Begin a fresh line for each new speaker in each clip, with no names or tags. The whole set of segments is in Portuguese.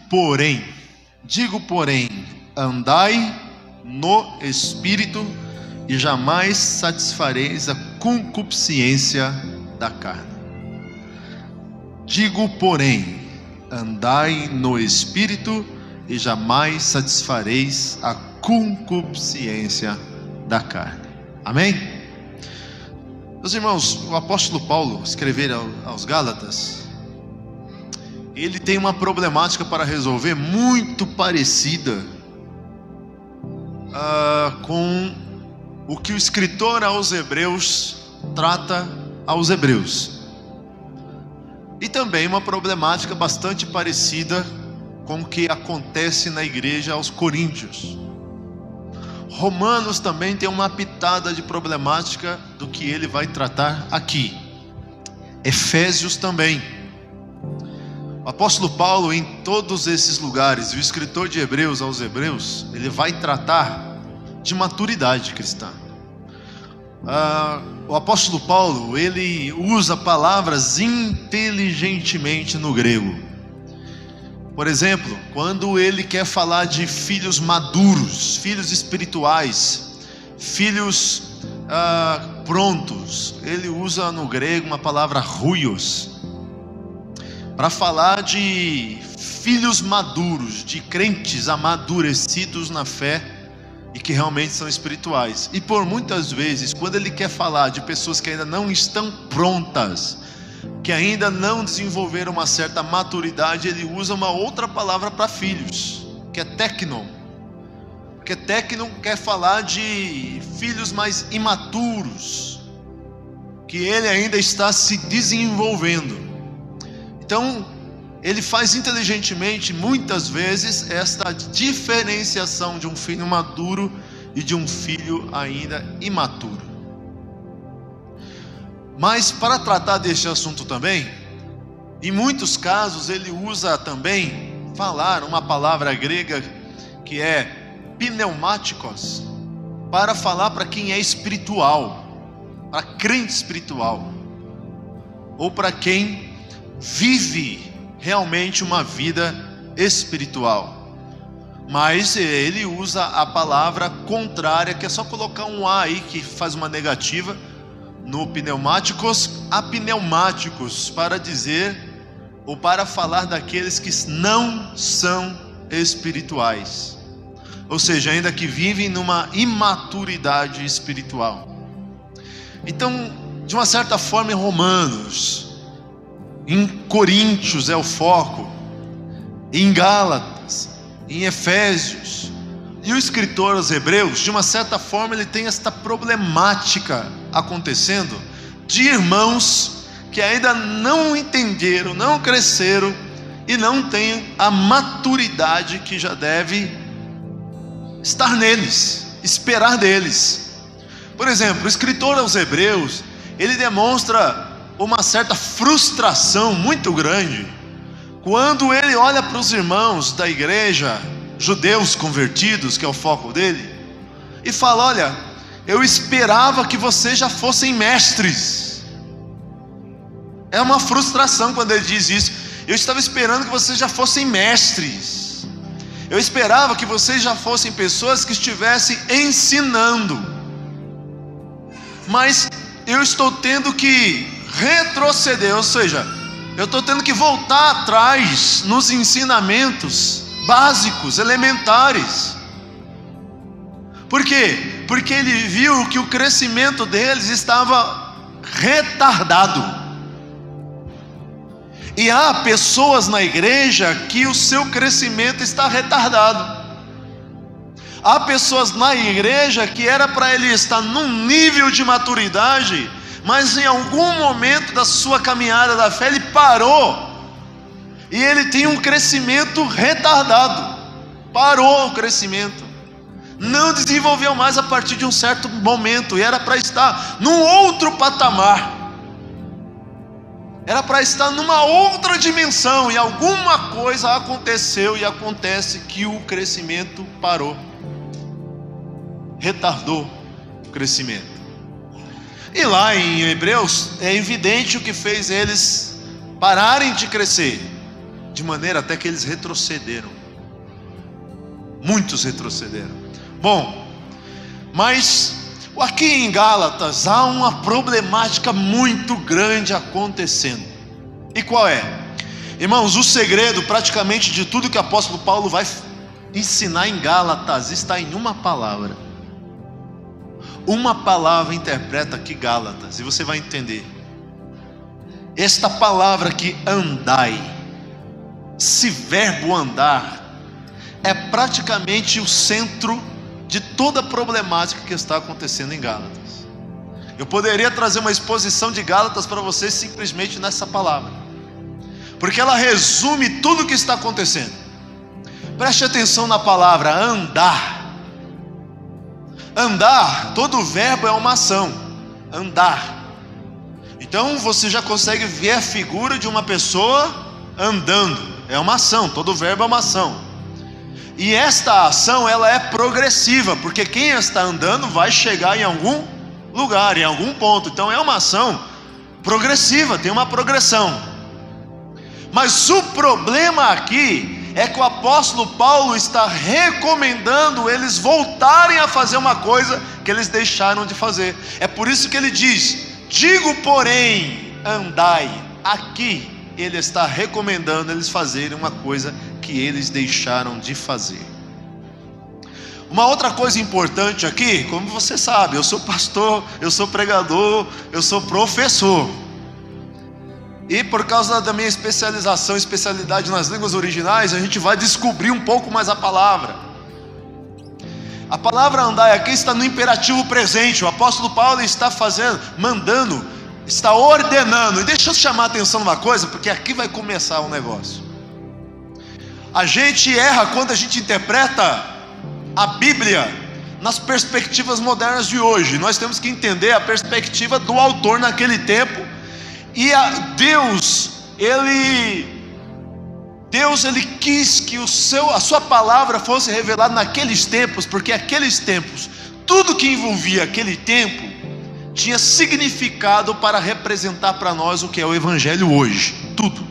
Porém, andai no Espírito e jamais satisfareis a concupiscência da carne. Digo, porém, andai no Espírito e jamais satisfareis a concupiscência da carne. Amém? Meus irmãos, o apóstolo Paulo escrever aos Gálatas, ele tem uma problemática para resolver muito parecida com o que o escritor aos Hebreus trata aos Hebreus, e também uma problemática bastante parecida com o que acontece na igreja aos Coríntios. Romanos também tem uma pitada de problemática do que ele vai tratar aqui. Efésios também. O apóstolo Paulo, em todos esses lugares, e o escritor de Hebreus aos Hebreus, ele vai tratar de maturidade cristã. O apóstolo Paulo, ele usa palavras inteligentemente no grego. Por exemplo, quando ele quer falar de filhos maduros, filhos espirituais, filhos prontos, ele usa no grego uma palavra huios, para falar de filhos maduros, de crentes amadurecidos na fé e que realmente são espirituais. E por muitas vezes, quando ele quer falar de pessoas que ainda não estão prontas, que ainda não desenvolveram uma certa maturidade, ele usa uma outra palavra para filhos, que é teknon. Porque teknon quer falar de filhos mais imaturos, que ele ainda está se desenvolvendo. Então, ele faz inteligentemente, muitas vezes, esta diferenciação de um filho maduro e de um filho ainda imaturo. Mas para tratar deste assunto também, em muitos casos ele usa também falar uma palavra grega que é pneumáticos, para falar para quem é espiritual, para crente espiritual, ou para quem vive realmente uma vida espiritual. Mas ele usa a palavra contrária, que é só colocar um A aí que faz uma negativa no pneumáticos, apneumáticos, para dizer ou para falar daqueles que não são espirituais, ou seja, ainda que vivem numa imaturidade espiritual. Então, de uma certa forma, em Romanos, em Coríntios é o foco, em Gálatas, em Efésios, e o escritor aos Hebreus, de uma certa forma, ele tem esta problemática acontecendo, de irmãos que ainda não entenderam, não cresceram e não têm a maturidade que já deve estar neles, esperar deles. Por exemplo, o escritor aos Hebreus, ele demonstra uma certa frustração muito grande quando ele olha para os irmãos da igreja, judeus convertidos, que é o foco dele, e fala: olha, eu esperava que vocês já fossem mestres. É uma frustração quando ele diz isso. Eu estava esperando que vocês já fossem mestres. Eu esperava que vocês já fossem pessoas que estivessem ensinando. Mas eu estou tendo que retroceder, ou seja, eu estou tendo que voltar atrás nos ensinamentos básicos, elementares. Por quê? Porque ele viu que o crescimento deles estava retardado. E há pessoas na igreja que o seu crescimento está retardado. Há pessoas na igreja que era para ele estar num nível de maturidade, mas em algum momento da sua caminhada da fé ele parou, e ele tem um crescimento retardado. Parou o crescimento, não desenvolveu mais a partir de um certo momento, e era para estar num outro patamar, era para estar numa outra dimensão, e alguma coisa aconteceu e acontece que o crescimento parou, retardou o crescimento. E lá em Hebreus é evidente o que fez eles pararem de crescer. de maneira até que eles retrocederam. Muitos retrocederam. Bom, mas aqui em Gálatas há uma problemática muito grande acontecendo. E qual é? Irmãos, o segredo praticamente de tudo que o apóstolo Paulo vai ensinar em Gálatas está em uma palavra. Uma palavra interpreta aqui Gálatas, e você vai entender. Esta palavra aqui, andai, esse verbo andar, é praticamente o centro de toda a problemática que está acontecendo em Gálatas. Eu poderia trazer uma exposição de Gálatas para vocês simplesmente nessa palavra, porque ela resume tudo o que está acontecendo. Preste atenção na palavra andar. Andar, todo verbo é uma ação, andar. Então você já consegue ver a figura de uma pessoa andando, é uma ação, todo verbo é uma ação. E esta ação, ela é progressiva, porque quem está andando vai chegar em algum lugar, em algum ponto. Então é uma ação progressiva, tem uma progressão. Mas o problema aqui é que o apóstolo Paulo está recomendando eles voltarem a fazer uma coisa que eles deixaram de fazer. É por isso que ele diz: digo porém, andai. Aqui ele está recomendando eles fazerem uma coisa que eles deixaram de fazer. Uma outra coisa importante aqui, como você sabe, eu sou pastor, eu sou pregador, eu sou professor. E por causa da minha especialidade nas línguas originais, a gente vai descobrir um pouco mais a palavra. A palavra andai aqui está no imperativo presente. O apóstolo Paulo está mandando, está ordenando. E deixa eu chamar a atenção numa coisa, porque aqui vai começar um negócio. A gente erra quando a gente interpreta a Bíblia nas perspectivas modernas de hoje. Nós temos que entender a perspectiva do autor naquele tempo. E Deus ele quis que a sua palavra fosse revelada naqueles tempos, porque aqueles tempos, tudo que envolvia aquele tempo, tinha significado para representar para nós o que é o Evangelho hoje, tudo.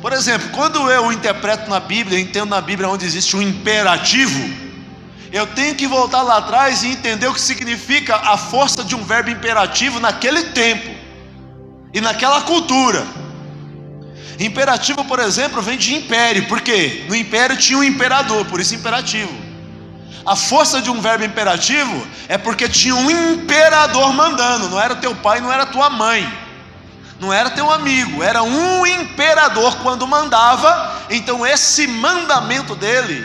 Por exemplo, quando eu interpreto na Bíblia, entendo na Bíblia onde existe um imperativo, eu tenho que voltar lá atrás e entender o que significa a força de um verbo imperativo naquele tempo e naquela cultura. Imperativo, por exemplo, vem de império, porque no império tinha um imperador, por isso imperativo. A força de um verbo imperativo é porque tinha um imperador mandando, não era teu pai, não era tua mãe, não era teu amigo, era um imperador quando mandava. Então esse mandamento dele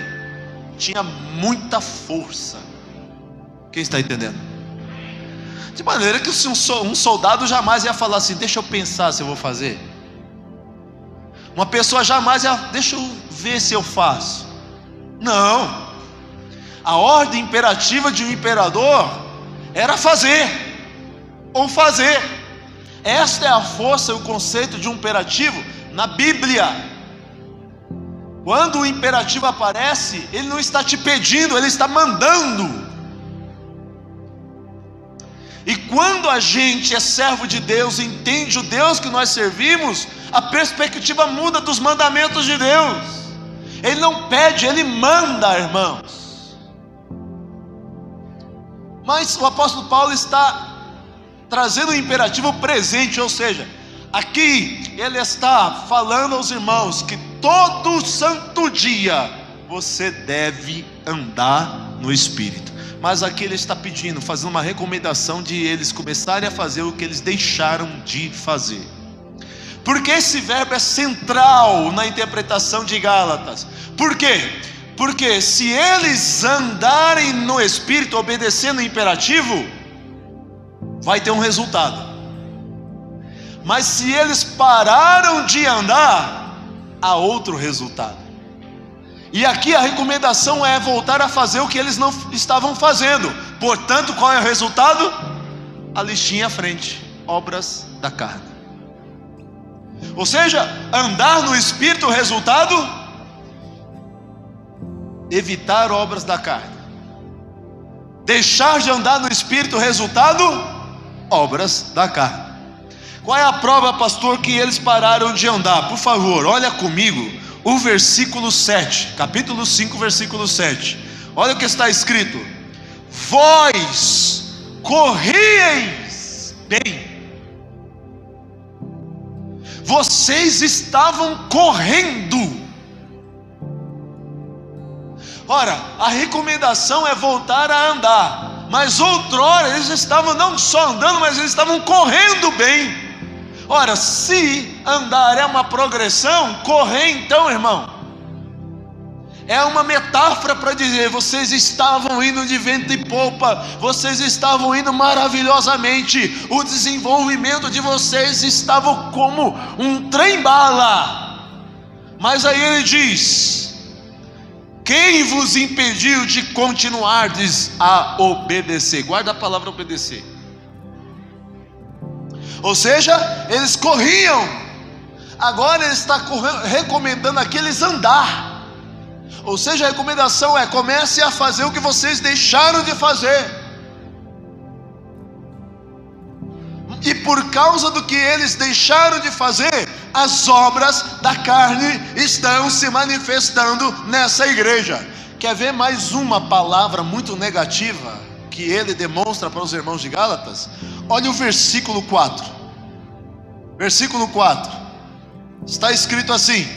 tinha muita força. Quem está entendendo? De maneira que um soldado jamais ia falar assim: deixa eu pensar se eu vou fazer. Uma pessoa jamais ia: deixa eu ver se eu faço. Não. A ordem imperativa de um imperador era fazer, ou fazer. Esta é a força e o conceito de um imperativo na Bíblia. Quando o imperativo aparece, ele não está te pedindo, ele está mandando. E quando a gente é servo de Deus, entende o Deus que nós servimos, a perspectiva muda dos mandamentos de Deus. Ele não pede, ele manda, irmãos. Mas o apóstolo Paulo está trazendo o imperativo presente, ou seja, aqui ele está falando aos irmãos que todo santo dia você deve andar no Espírito. Mas aqui ele está pedindo, fazendo uma recomendação de eles começarem a fazer o que eles deixaram de fazer. Porque esse verbo é central na interpretação de Gálatas. Por quê? Porque se eles andarem no Espírito, obedecendo o imperativo, vai ter um resultado. Mas se eles pararam de andar, há outro resultado. E aqui a recomendação é voltar a fazer o que eles não estavam fazendo. Portanto, qual é o resultado? A listinha à frente: obras da carne. Ou seja, andar no Espírito, o resultado? Evitar obras da carne. Deixar de andar no Espírito, o resultado? Obras da carne. Qual é a prova, pastor, que eles pararam de andar? Por favor, olha comigo o versículo 7, capítulo 5, versículo 7. Olha o que está escrito: vós corrieis bem. Vocês estavam correndo. Ora, a recomendação é voltar a andar, mas outrora eles estavam não só andando, mas eles estavam correndo bem. Ora, se andar é uma progressão, correr então, irmão, é uma metáfora para dizer: vocês estavam indo de vento e popa, vocês estavam indo maravilhosamente, o desenvolvimento de vocês estava como um trem-bala. Mas aí ele diz: quem vos impediu de continuardes a obedecer? Guarda a palavra obedecer. Ou seja, eles corriam, agora ele está recomendando aqueles andar. Ou seja, a recomendação é: comece a fazer o que vocês deixaram de fazer. E por causa do que eles deixaram de fazer, as obras da carne estão se manifestando nessa igreja. Quer ver mais uma palavra muito negativa que ele demonstra para os irmãos de Gálatas? Olha o versículo 4. Versículo 4. Está escrito assim: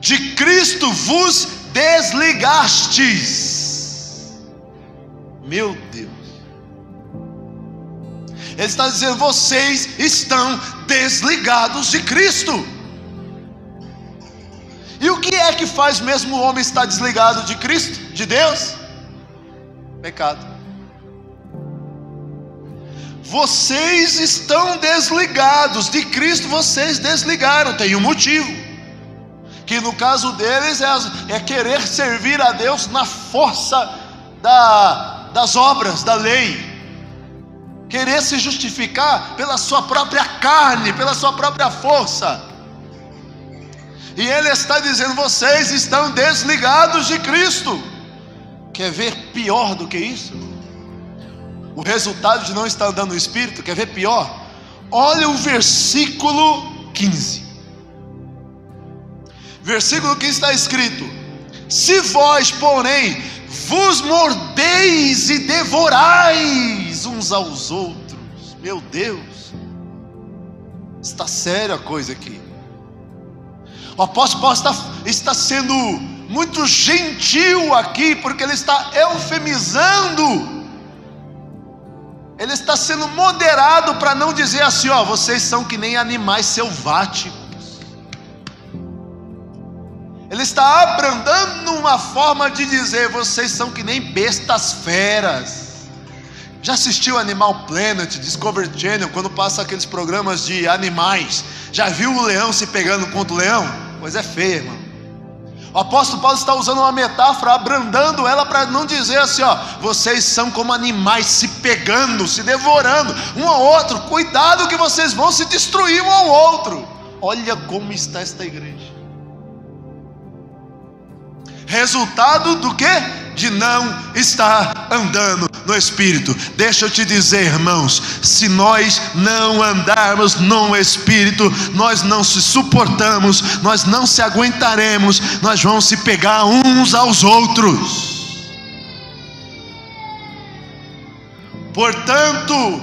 de Cristo vos desligastes. Meu Deus. Ele está dizendo: vocês estão desligados de Cristo. E o que é que faz mesmo o homem estar desligado de Cristo, de Deus? Pecado. Vocês estão desligados de Cristo, vocês desligaram. Tem um motivo, que no caso deles é querer servir a Deus na força das obras, da lei, querer se justificar pela sua própria carne, pela sua própria força. E ele está dizendo: vocês estão desligados de Cristo. Quer ver pior do que isso? O resultado de não estar andando no Espírito. Quer ver pior? Olha o versículo 15. Versículo 15 está escrito: se vós, porém, vos mordeis e devorais uns aos outros. Meu Deus, está séria a coisa aqui. O apóstolo Paulo está sendo muito gentil aqui, porque ele está eufemizando. Ele está sendo moderado para não dizer assim: ó, vocês são que nem animais selváticos. Ele está abrandando uma forma de dizer: vocês são que nem bestas feras. Já assistiu Animal Planet, Discovery Channel, quando passa aqueles programas de animais? Já viu o leão se pegando contra o leão? Coisa feia, irmão. O apóstolo Paulo está usando uma metáfora, abrandando ela para não dizer assim: ó, vocês são como animais se pegando, se devorando um ao outro. Cuidado que vocês vão se destruir um ao outro. Olha como está esta igreja. Resultado do quê? De não estar andando no Espírito. Deixa eu te dizer, irmãos, se nós não andarmos no Espírito, nós não se suportamos, nós não se aguentaremos, nós vamos se pegar uns aos outros. Portanto,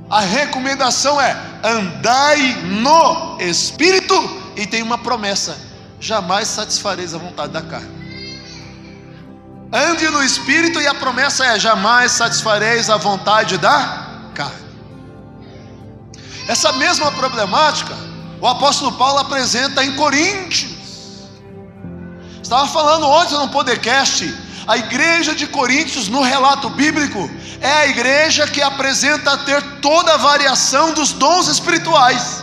a recomendação é: andai no Espírito, e tem uma promessa: jamais satisfareis a vontade da carne. Ande no Espírito, e a promessa é: jamais satisfareis a vontade da carne. Essa mesma problemática o apóstolo Paulo apresenta em Coríntios. Estava falando ontem no podcast, a igreja de Coríntios, no relato bíblico, é a igreja que apresenta ter toda a variação dos dons espirituais.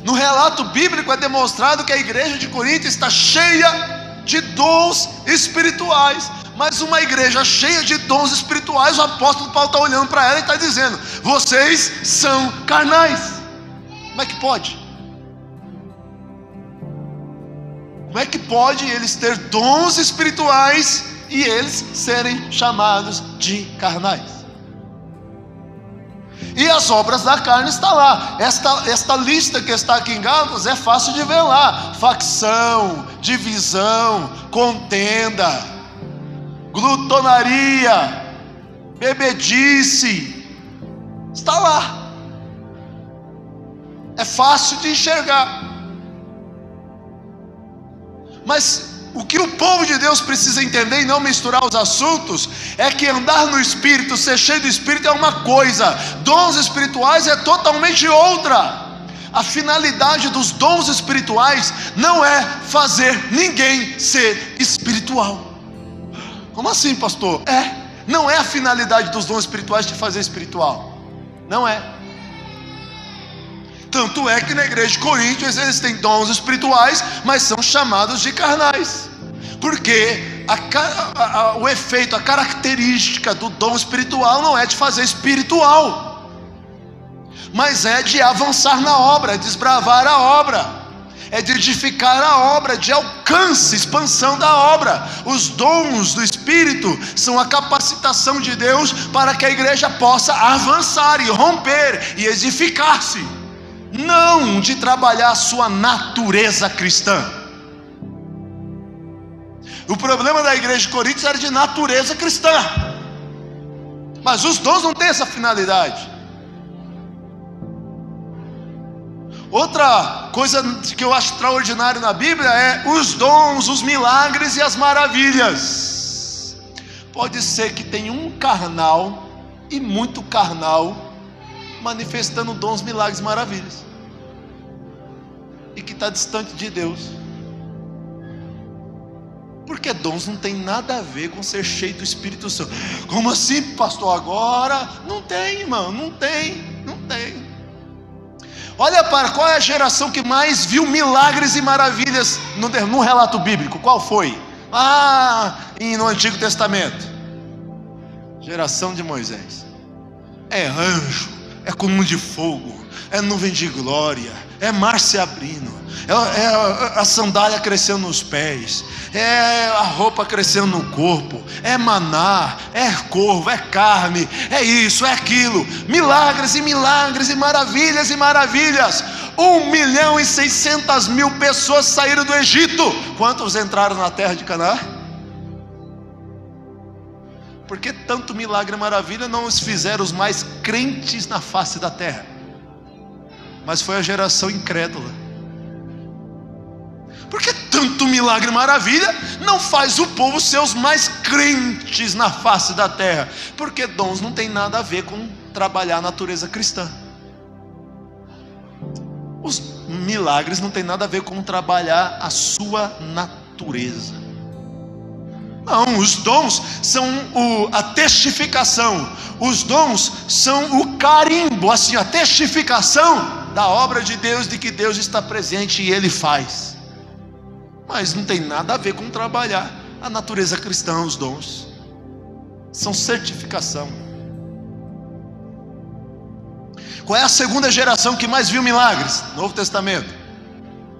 No relato bíblico é demonstrado que a igreja de Corinto está cheia de dons espirituais. Mas uma igreja cheia de dons espirituais, o apóstolo Paulo está olhando para ela e está dizendo: vocês são carnais. Como é que pode? Como é que pode eles ter dons espirituais e eles serem chamados de carnais? E as obras da carne estão lá. Esta lista que está aqui em Gálatas é fácil de ver lá: facção, divisão, contenda, glutonaria, bebedice. Está lá. É fácil de enxergar. Mas o que o povo de Deus precisa entender e não misturar os assuntos é que andar no Espírito, ser cheio do Espírito é uma coisa, dons espirituais é totalmente outra. A finalidade dos dons espirituais não é fazer ninguém ser espiritual. Como assim, pastor? Não é a finalidade dos dons espirituais te fazer espiritual. Não é. Tanto é que na igreja de Coríntios eles têm dons espirituais, mas são chamados de carnais. Porque o efeito, a característica do dom espiritual não é de fazer espiritual, mas é de avançar na obra, é desbravar a obra, é de edificar a obra, de alcance, expansão da obra. Os dons do Espírito são a capacitação de Deus para que a igreja possa avançar e romper e edificar-se, não de trabalhar a sua natureza cristã. O problema da igreja de Coríntios era de natureza cristã, mas os dons não têm essa finalidade. Outra coisa que eu acho extraordinário na Bíblia é os dons, os milagres e as maravilhas. Pode ser que tenha um carnal e muito carnal manifestando dons, milagres e maravilhas, e que está distante de Deus. Porque dons não tem nada a ver com ser cheio do Espírito Santo. Como assim, pastor? Agora não tem, irmão, não tem. Olha para qual é a geração que mais viu milagres e maravilhas no relato bíblico. Qual foi? No Antigo Testamento. Geração de Moisés. É anjo, é coluna de fogo, é nuvem de glória, é mar se abrindo, é a sandália crescendo nos pés, é a roupa crescendo no corpo, é maná, é corvo, é carne, é isso, é aquilo. Milagres e milagres e maravilhas e maravilhas. 1.600.000 pessoas saíram do Egito. Quantos entraram na terra de Canaã? Porque tanto milagre e maravilha não os fizeram os mais crentes na face da terra, mas foi a geração incrédula. Porque tanto milagre e maravilha não faz o povo ser os mais crentes na face da terra. Porque dons não tem nada a ver com trabalhar a natureza cristã. Os milagres não tem nada a ver com trabalhar a sua natureza. Não, os dons são a testificação. Os dons são o carimbo, assim, a testificação da obra de Deus, de que Deus está presente e Ele faz. Mas não tem nada a ver com trabalhar a natureza cristã. Os dons são certificação. Qual é a segunda geração que mais viu milagres? Novo Testamento.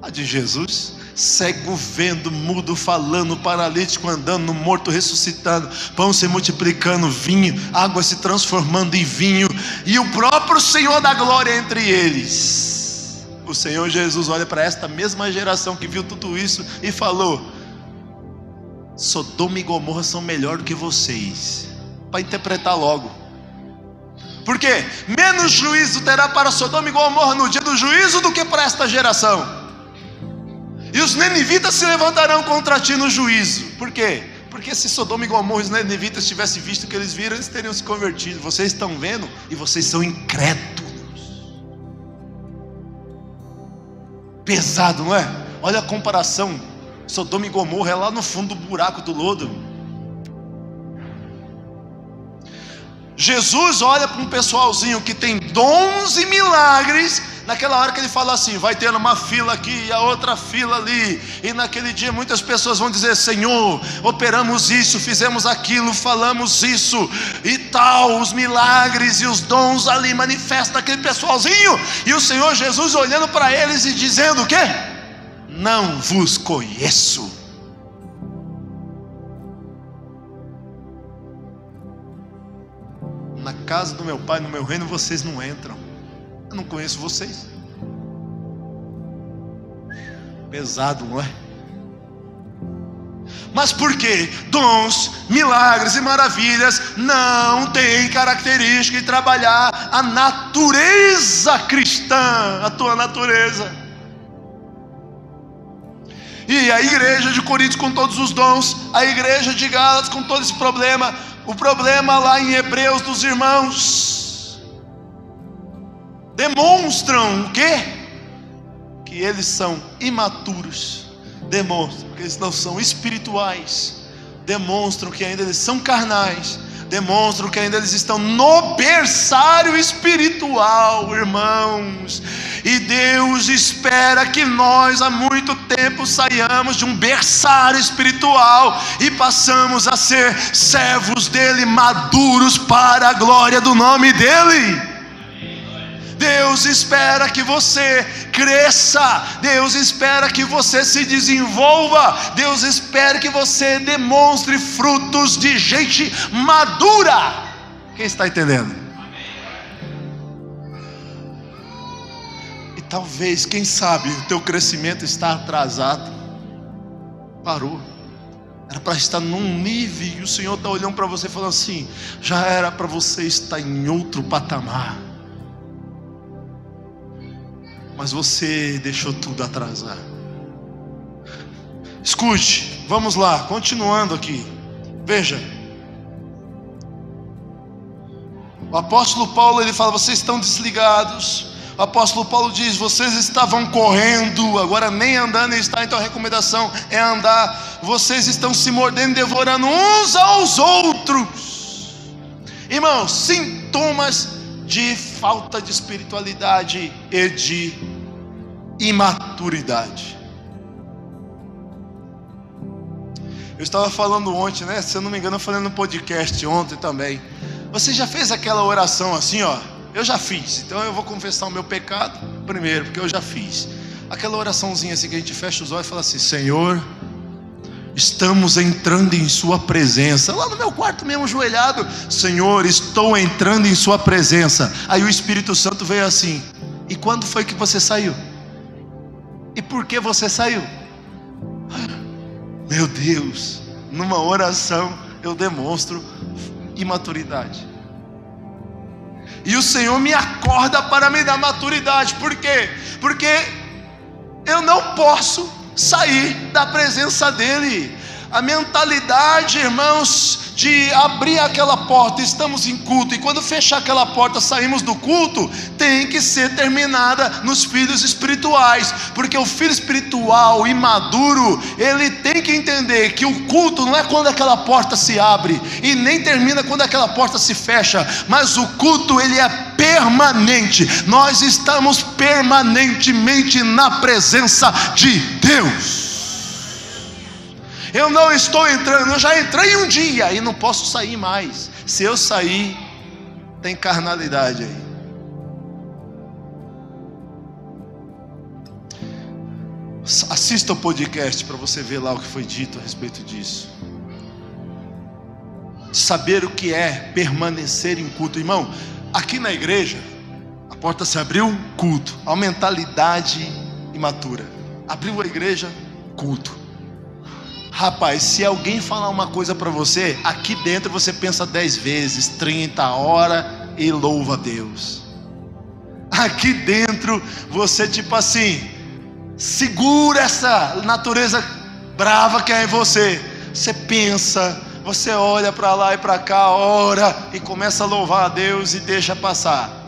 A de Jesus. Cego vendo, mudo falando, paralítico andando, morto ressuscitando, pão se multiplicando, vinho, água se transformando em vinho, e o próprio Senhor da glória entre eles. O Senhor Jesus olha para esta mesma geração que viu tudo isso e falou: Sodoma e Gomorra são melhor do que vocês. Para interpretar logo. Por quê? Menos juízo terá para Sodoma e Gomorra no dia do juízo do que para esta geração. E os nenivitas se levantarão contra ti no juízo. Por quê? Porque se Sodoma e Gomorra e os nenivitas tivessem visto o que eles viram, eles teriam se convertido. Vocês estão vendo e vocês são incrédulos. Pesado, não é? Olha a comparação. Sodoma e Gomorra é lá no fundo do buraco do lodo. Jesus olha para um pessoalzinho que tem dons e milagres. Naquela hora que ele fala assim: vai ter uma fila aqui e a outra fila ali, e naquele dia muitas pessoas vão dizer: Senhor, operamos isso, fizemos aquilo, falamos isso e tal. Os milagres e os dons ali manifestam aquele pessoalzinho, e o Senhor Jesus olhando para eles e dizendo o quê? Não vos conheço. casa do meu pai, no meu reino, vocês não entram. Eu não conheço vocês. Pesado, não é? Mas por quê? Dons, milagres e maravilhas não têm característica de trabalhar a natureza cristã, a tua natureza. E a igreja de Corinto com todos os dons, a igreja de Gálatas com todo esse problema, o problema lá em Hebreus dos irmãos, demonstram o quê? Que eles são imaturos, demonstram que eles não são espirituais, demonstram que ainda eles são carnais, demonstram que ainda eles estão no berçário espiritual, irmãos. E Deus espera que nós há muito tempo saiamos de um berçário espiritual e passamos a ser servos dele, maduros para a glória do nome dele. Deus espera que você cresça, Deus espera que você se desenvolva, Deus espera que você demonstre frutos de gente madura. Quem está entendendo? E talvez, quem sabe, o teu crescimento está atrasado, parou. Era para estar num nível, e o Senhor está olhando para você falando assim: já era para você estar em outro patamar, mas você deixou tudo atrasar. Escute, vamos lá, continuando aqui. Veja, o apóstolo Paulo, ele fala: vocês estão desligados. O apóstolo Paulo diz: vocês estavam correndo, agora nem andando está. Então a recomendação é andar. Vocês estão se mordendo, devorando uns aos outros. Irmãos, sintomas de falta de espiritualidade e de imaturidade. Eu estava falando ontem, né? Se eu não me engano, eu falei no podcast ontem também. Você já fez aquela oração assim, ó? Eu já fiz, então eu vou confessar o meu pecado primeiro, porque eu já fiz. Aquela oraçãozinha assim que a gente fecha os olhos e fala assim: Senhor, estamos entrando em sua presença. Lá no meu quarto mesmo, ajoelhado: Senhor, estou entrando em sua presença. Aí o Espírito Santo veio assim: e quando foi que você saiu? E por que você saiu? Meu Deus, numa oração eu demonstro imaturidade. E o Senhor me acorda para me dar maturidade. Por quê? Porque eu não posso sair da presença dele. A mentalidade, irmãos, de abrir aquela porta, estamos em culto, e quando fechar aquela porta, saímos do culto, tem que ser terminada nos filhos espirituais. Porque o filho espiritual imaduro, ele tem que entender que o culto não é quando aquela porta se abre, e nem termina quando aquela porta se fecha, mas o culto, ele é permanente. Nós estamos permanentemente na presença de Deus. Eu não estou entrando, eu já entrei um dia e não posso sair mais. Se eu sair, tem carnalidade aí. Assista o podcast para você ver lá o que foi dito a respeito disso. Saber o que é permanecer em culto. Irmão, aqui na igreja, a porta se abriu, culto. A mentalidade imatura. Abriu a igreja, culto. Rapaz, se alguém falar uma coisa para você, aqui dentro você pensa 10 vezes, 30 horas e louva a Deus. Aqui dentro você tipo assim, segura essa natureza brava que é em você. Você pensa, você olha para lá e para cá, ora e começa a louvar a Deus e deixa passar.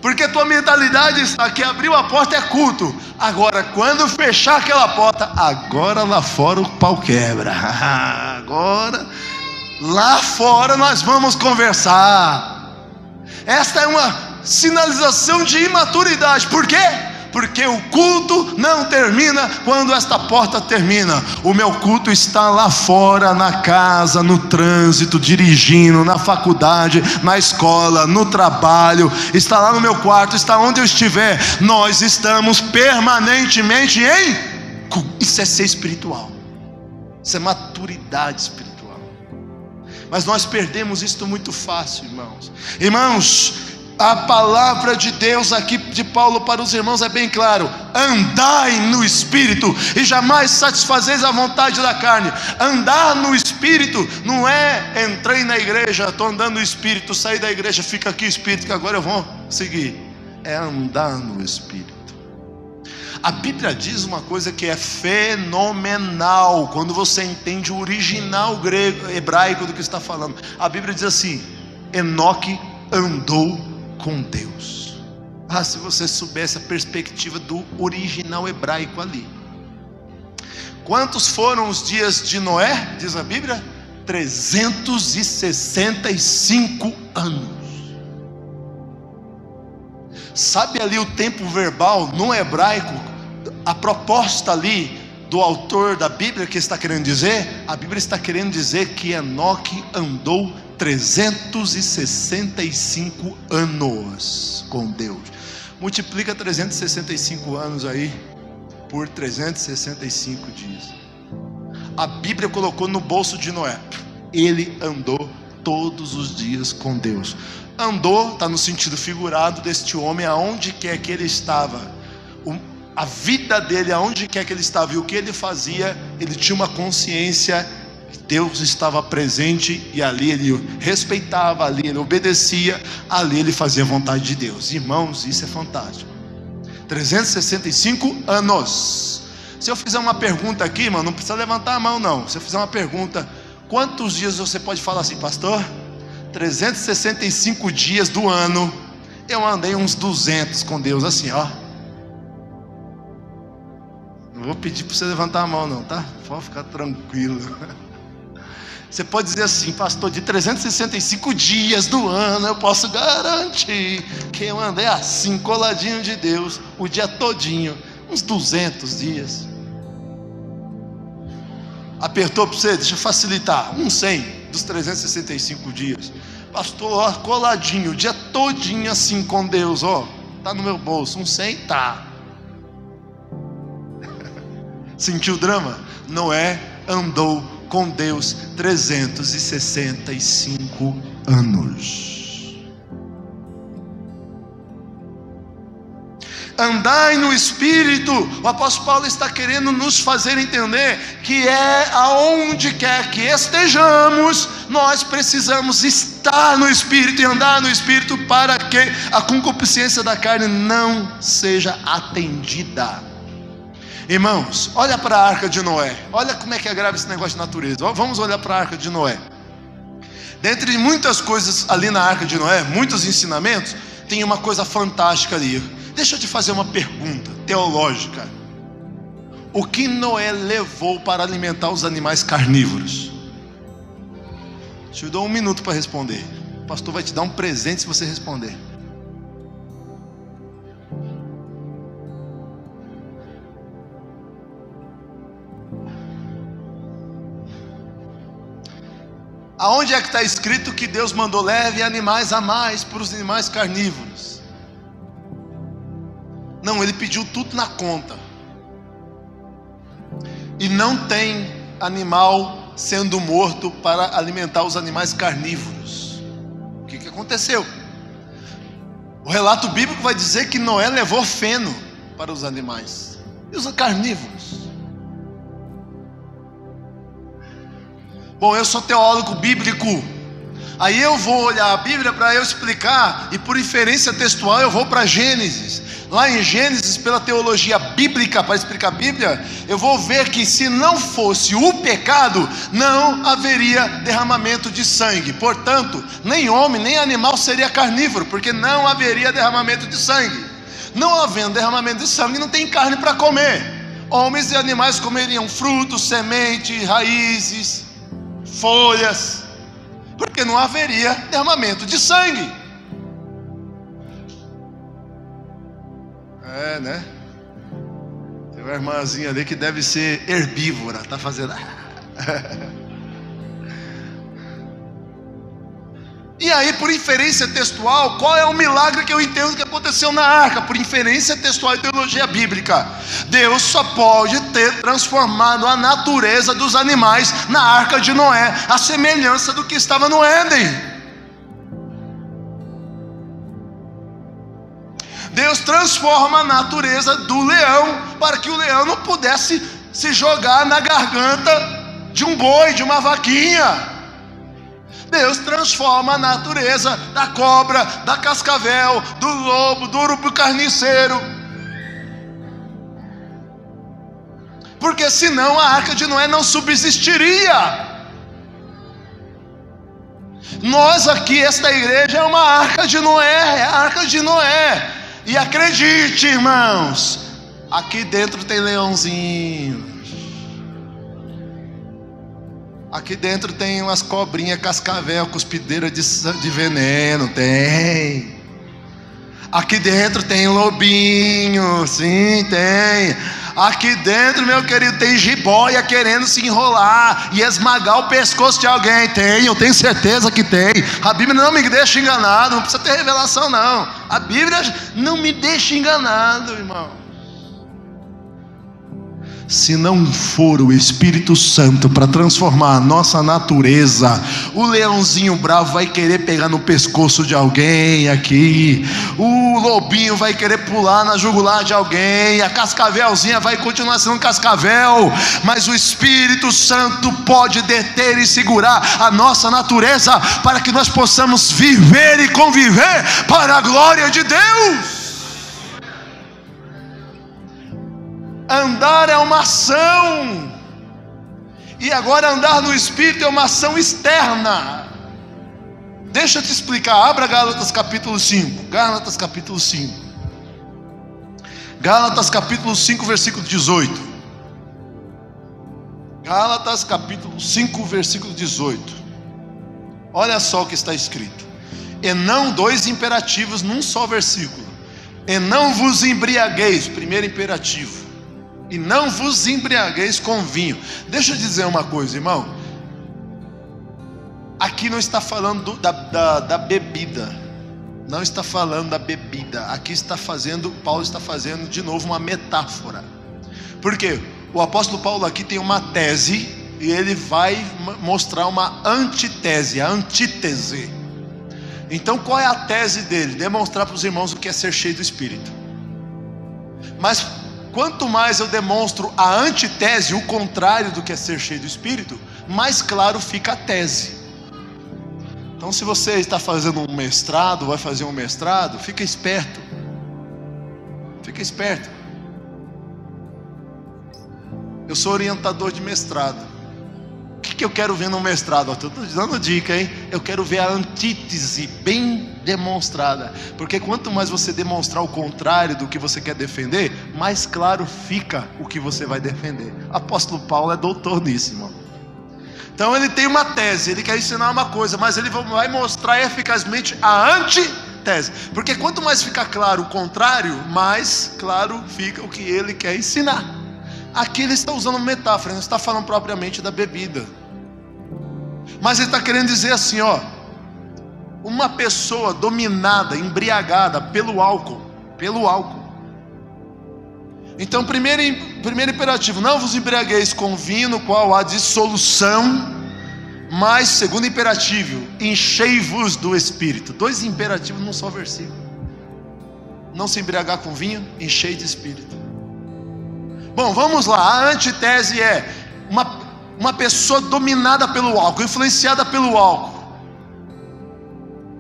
Porque a tua mentalidade está que abriu a porta é culto. Agora quando fechar aquela porta, agora lá fora o pau quebra. Agora lá fora nós vamos conversar. Esta é uma sinalização de imaturidade. Por quê? Porque o culto não termina quando esta porta termina. O meu culto está lá fora, na casa, no trânsito, dirigindo, na faculdade, na escola, no trabalho, está lá no meu quarto, está onde eu estiver. Nós estamos permanentemente em culto. Isso é ser espiritual. Isso é maturidade espiritual.
Mas nós perdemos isso muito fácil, irmãos. Irmãos, a palavra de Deus aqui de Paulo para os irmãos é bem claro: andai no Espírito e jamais satisfazeis a vontade da carne. Andar no Espírito não é entrei na igreja, estou andando no Espírito, saí da igreja, fica aqui o Espírito que agora eu vou seguir. É andar no Espírito. A Bíblia diz uma coisa que é fenomenal quando você entende o original grego, hebraico do que está falando. A Bíblia diz assim: Enoque andou com Deus. Se você soubesse a perspectiva do original hebraico ali. Quantos foram os dias de Noé? Diz a Bíblia: 365 anos. Sabe ali o tempo verbal no hebraico, a proposta ali do autor da Bíblia que está querendo dizer? A Bíblia está querendo dizer que Enoque andou 365 anos com Deus. Multiplica 365 anos aí por 365 dias. A Bíblia colocou no bolso de Noé: ele andou todos os dias com Deus. Andou, está no sentido figurado deste homem, aonde quer que ele estava, a vida dele, aonde quer que ele estava e o que ele fazia, ele tinha uma consciência. Deus estava presente e ali ele respeitava, ali ele obedecia, ali ele fazia a vontade de Deus. Irmãos, isso é fantástico. 365 anos. Se eu fizer uma pergunta aqui, irmão, não precisa levantar a mão não. Se eu fizer uma pergunta, quantos dias você pode falar assim: pastor, 365 dias do ano eu andei uns 200 com Deus, assim, ó. Não vou pedir para você levantar a mão não, tá? Pode ficar tranquilo. Você pode dizer assim: pastor, de 365 dias do ano eu posso garantir que eu andei assim, coladinho de Deus, o dia todinho, uns 200 dias. Apertou para você? Deixa eu facilitar, uns 100 dos 365 dias. Pastor, ó, coladinho, o dia todinho assim com Deus, ó, tá no meu bolso, uns 100, tá. Sentiu o drama? Noé andou com Deus 365 anos. Andai no Espírito. O apóstolo Paulo está querendo nos fazer entender que aonde quer que estejamos, nós precisamos estar no Espírito e andar no Espírito, para que a concupiscência da carne não seja atendida. Irmãos, olha para a arca de Noé. Olha como é que é grave esse negócio de natureza. Vamos olhar para a arca de Noé. Dentre muitas coisas ali na arca de Noé, muitos ensinamentos, tem uma coisa fantástica ali. Deixa eu te fazer uma pergunta teológica. O que Noé levou para alimentar os animais carnívoros? Te dou 1 minuto para responder. O pastor vai te dar um presente se você responder. Aonde é que está escrito que Deus mandou leve animais a mais para os animais carnívoros? Não, ele pediu tudo na conta. E não tem animal sendo morto para alimentar os animais carnívoros. O que aconteceu? O relato bíblico vai dizer que Noé levou feno para os animais. E os carnívoros? Bom, eu sou teólogo bíblico. Aí eu vou olhar a Bíblia para eu explicar, e por inferência textual eu vou para Gênesis. Lá em Gênesis, pela teologia bíblica, para explicar a Bíblia, eu vou ver que se não fosse o pecado, não haveria derramamento de sangue. Portanto, nem homem, nem animal seria carnívoro, porque não haveria derramamento de sangue. Não havendo derramamento de sangue, não tem carne para comer. Homens e animais comeriam frutos, sementes, raízes, folhas, porque não haveria derramamento de sangue. Né? Tem uma irmãzinha ali que deve ser herbívora, tá fazendo. E aí, por inferência textual, qual é o milagre que eu entendo que aconteceu na arca? Por inferência textual e teologia bíblica, Deus só pode ter transformado a natureza dos animais na arca de Noé, a semelhança do que estava no Éden. Deus transforma a natureza do leão para que o leão não pudesse se jogar na garganta de um boi, de uma vaquinha. Deus transforma a natureza da cobra, da cascavel, do lobo, do urubu carniceiro. Porque senão a arca de Noé não subsistiria. Nós aqui, esta igreja é uma arca de Noé, é a arca de Noé. E acredite, irmãos, aqui dentro tem leãozinho. Aqui dentro tem umas cobrinhas, cascavel, cuspideira de veneno, tem. Aqui dentro tem lobinho, sim, tem. Aqui dentro, meu querido, tem jiboia querendo se enrolar e esmagar o pescoço de alguém. Tem, eu tenho certeza que tem. A Bíblia não me deixa enganado, não precisa ter revelação não. A Bíblia não me deixa enganado, irmão. Se não for o Espírito Santo para transformar a nossa natureza, o leãozinho bravo vai querer pegar no pescoço de alguém aqui, o lobinho vai querer pular na jugular de alguém, a cascavelzinha vai continuar sendo cascavel, mas o Espírito Santo pode deter e segurar a nossa natureza para que nós possamos viver e conviver para a glória de Deus. Andar é uma ação, e agora andar no Espírito é uma ação externa. Deixa eu te explicar, abra Gálatas capítulo 5, Gálatas capítulo 5, Gálatas capítulo 5 versículo 18, Gálatas capítulo 5 versículo 18, olha só o que está escrito, e não dois imperativos num só versículo, e não vos embriagueis, primeiro imperativo, e não vos embriagueis com vinho. Deixa eu dizer uma coisa, irmão. Aqui não está falando da bebida. Não está falando da bebida. Aqui Paulo está fazendo de novo uma metáfora. Por quê? O apóstolo Paulo aqui tem uma tese, e ele vai mostrar uma antítese, a antítese. Então qual é a tese dele? Demonstrar para os irmãos o que é ser cheio do Espírito. Mas quanto mais eu demonstro a antitese, o contrário do que é ser cheio do Espírito, mais claro fica a tese. Então, se você está fazendo um mestrado, vai fazer um mestrado, fica esperto. Fica esperto. Eu sou orientador de mestrado. O que eu quero ver no mestrado? Estou dando dica, hein? Eu quero ver a antítese bem demonstrada, porque quanto mais você demonstrar o contrário do que você quer defender, mais claro fica o que você vai defender. Apóstolo Paulo é doutor nisso, irmão. Então ele tem uma tese, ele quer ensinar uma coisa, mas ele vai mostrar eficazmente a antítese, porque quanto mais fica claro o contrário, mais claro fica o que ele quer ensinar. Aqui ele está usando metáfora, não está falando propriamente da bebida, mas ele está querendo dizer assim, ó, uma pessoa dominada, embriagada pelo álcool. Então, primeiro imperativo, não vos embriagueis com vinho no qual há dissolução, mas segundo imperativo, enchei-vos do Espírito. Dois imperativos num só versículo. Não se embriagar com vinho, enchei de Espírito. Bom, vamos lá, a antítese é uma pessoa dominada pelo álcool, influenciada pelo álcool.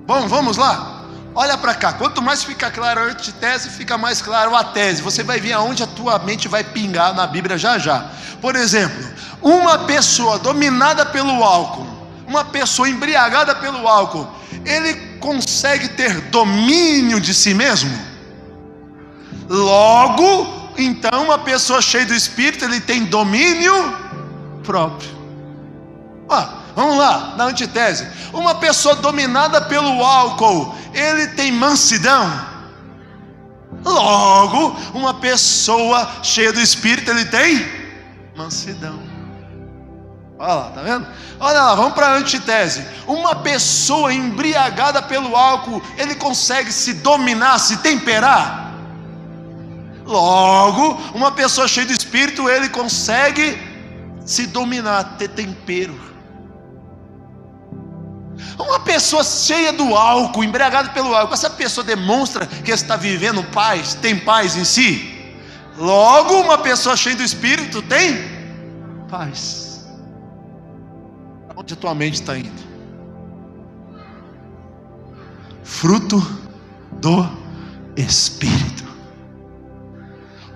Bom, vamos lá, olha para cá, quanto mais fica claro a antítese, fica mais claro a tese. Você vai ver aonde a tua mente vai pingar na Bíblia já já. Por exemplo, uma pessoa dominada pelo álcool, uma pessoa embriagada pelo álcool, ele consegue ter domínio de si mesmo? Logo, então uma pessoa cheia do Espírito, ele tem domínio próprio. Vamos lá, na antítese. Uma pessoa dominada pelo álcool, ele tem mansidão? Logo, uma pessoa cheia do Espírito, ele tem mansidão. Olha lá, tá vendo? Olha lá, vamos para a antítese. Uma pessoa embriagada pelo álcool, ele consegue se dominar, se temperar? Logo, uma pessoa cheia de espírito, ele consegue se dominar, ter tempero. Uma pessoa cheia do álcool, embriagada pelo álcool, essa pessoa demonstra que está vivendo paz, tem paz em si? Logo, uma pessoa cheia do espírito tem paz. Onde a tua mente está indo? Fruto do Espírito.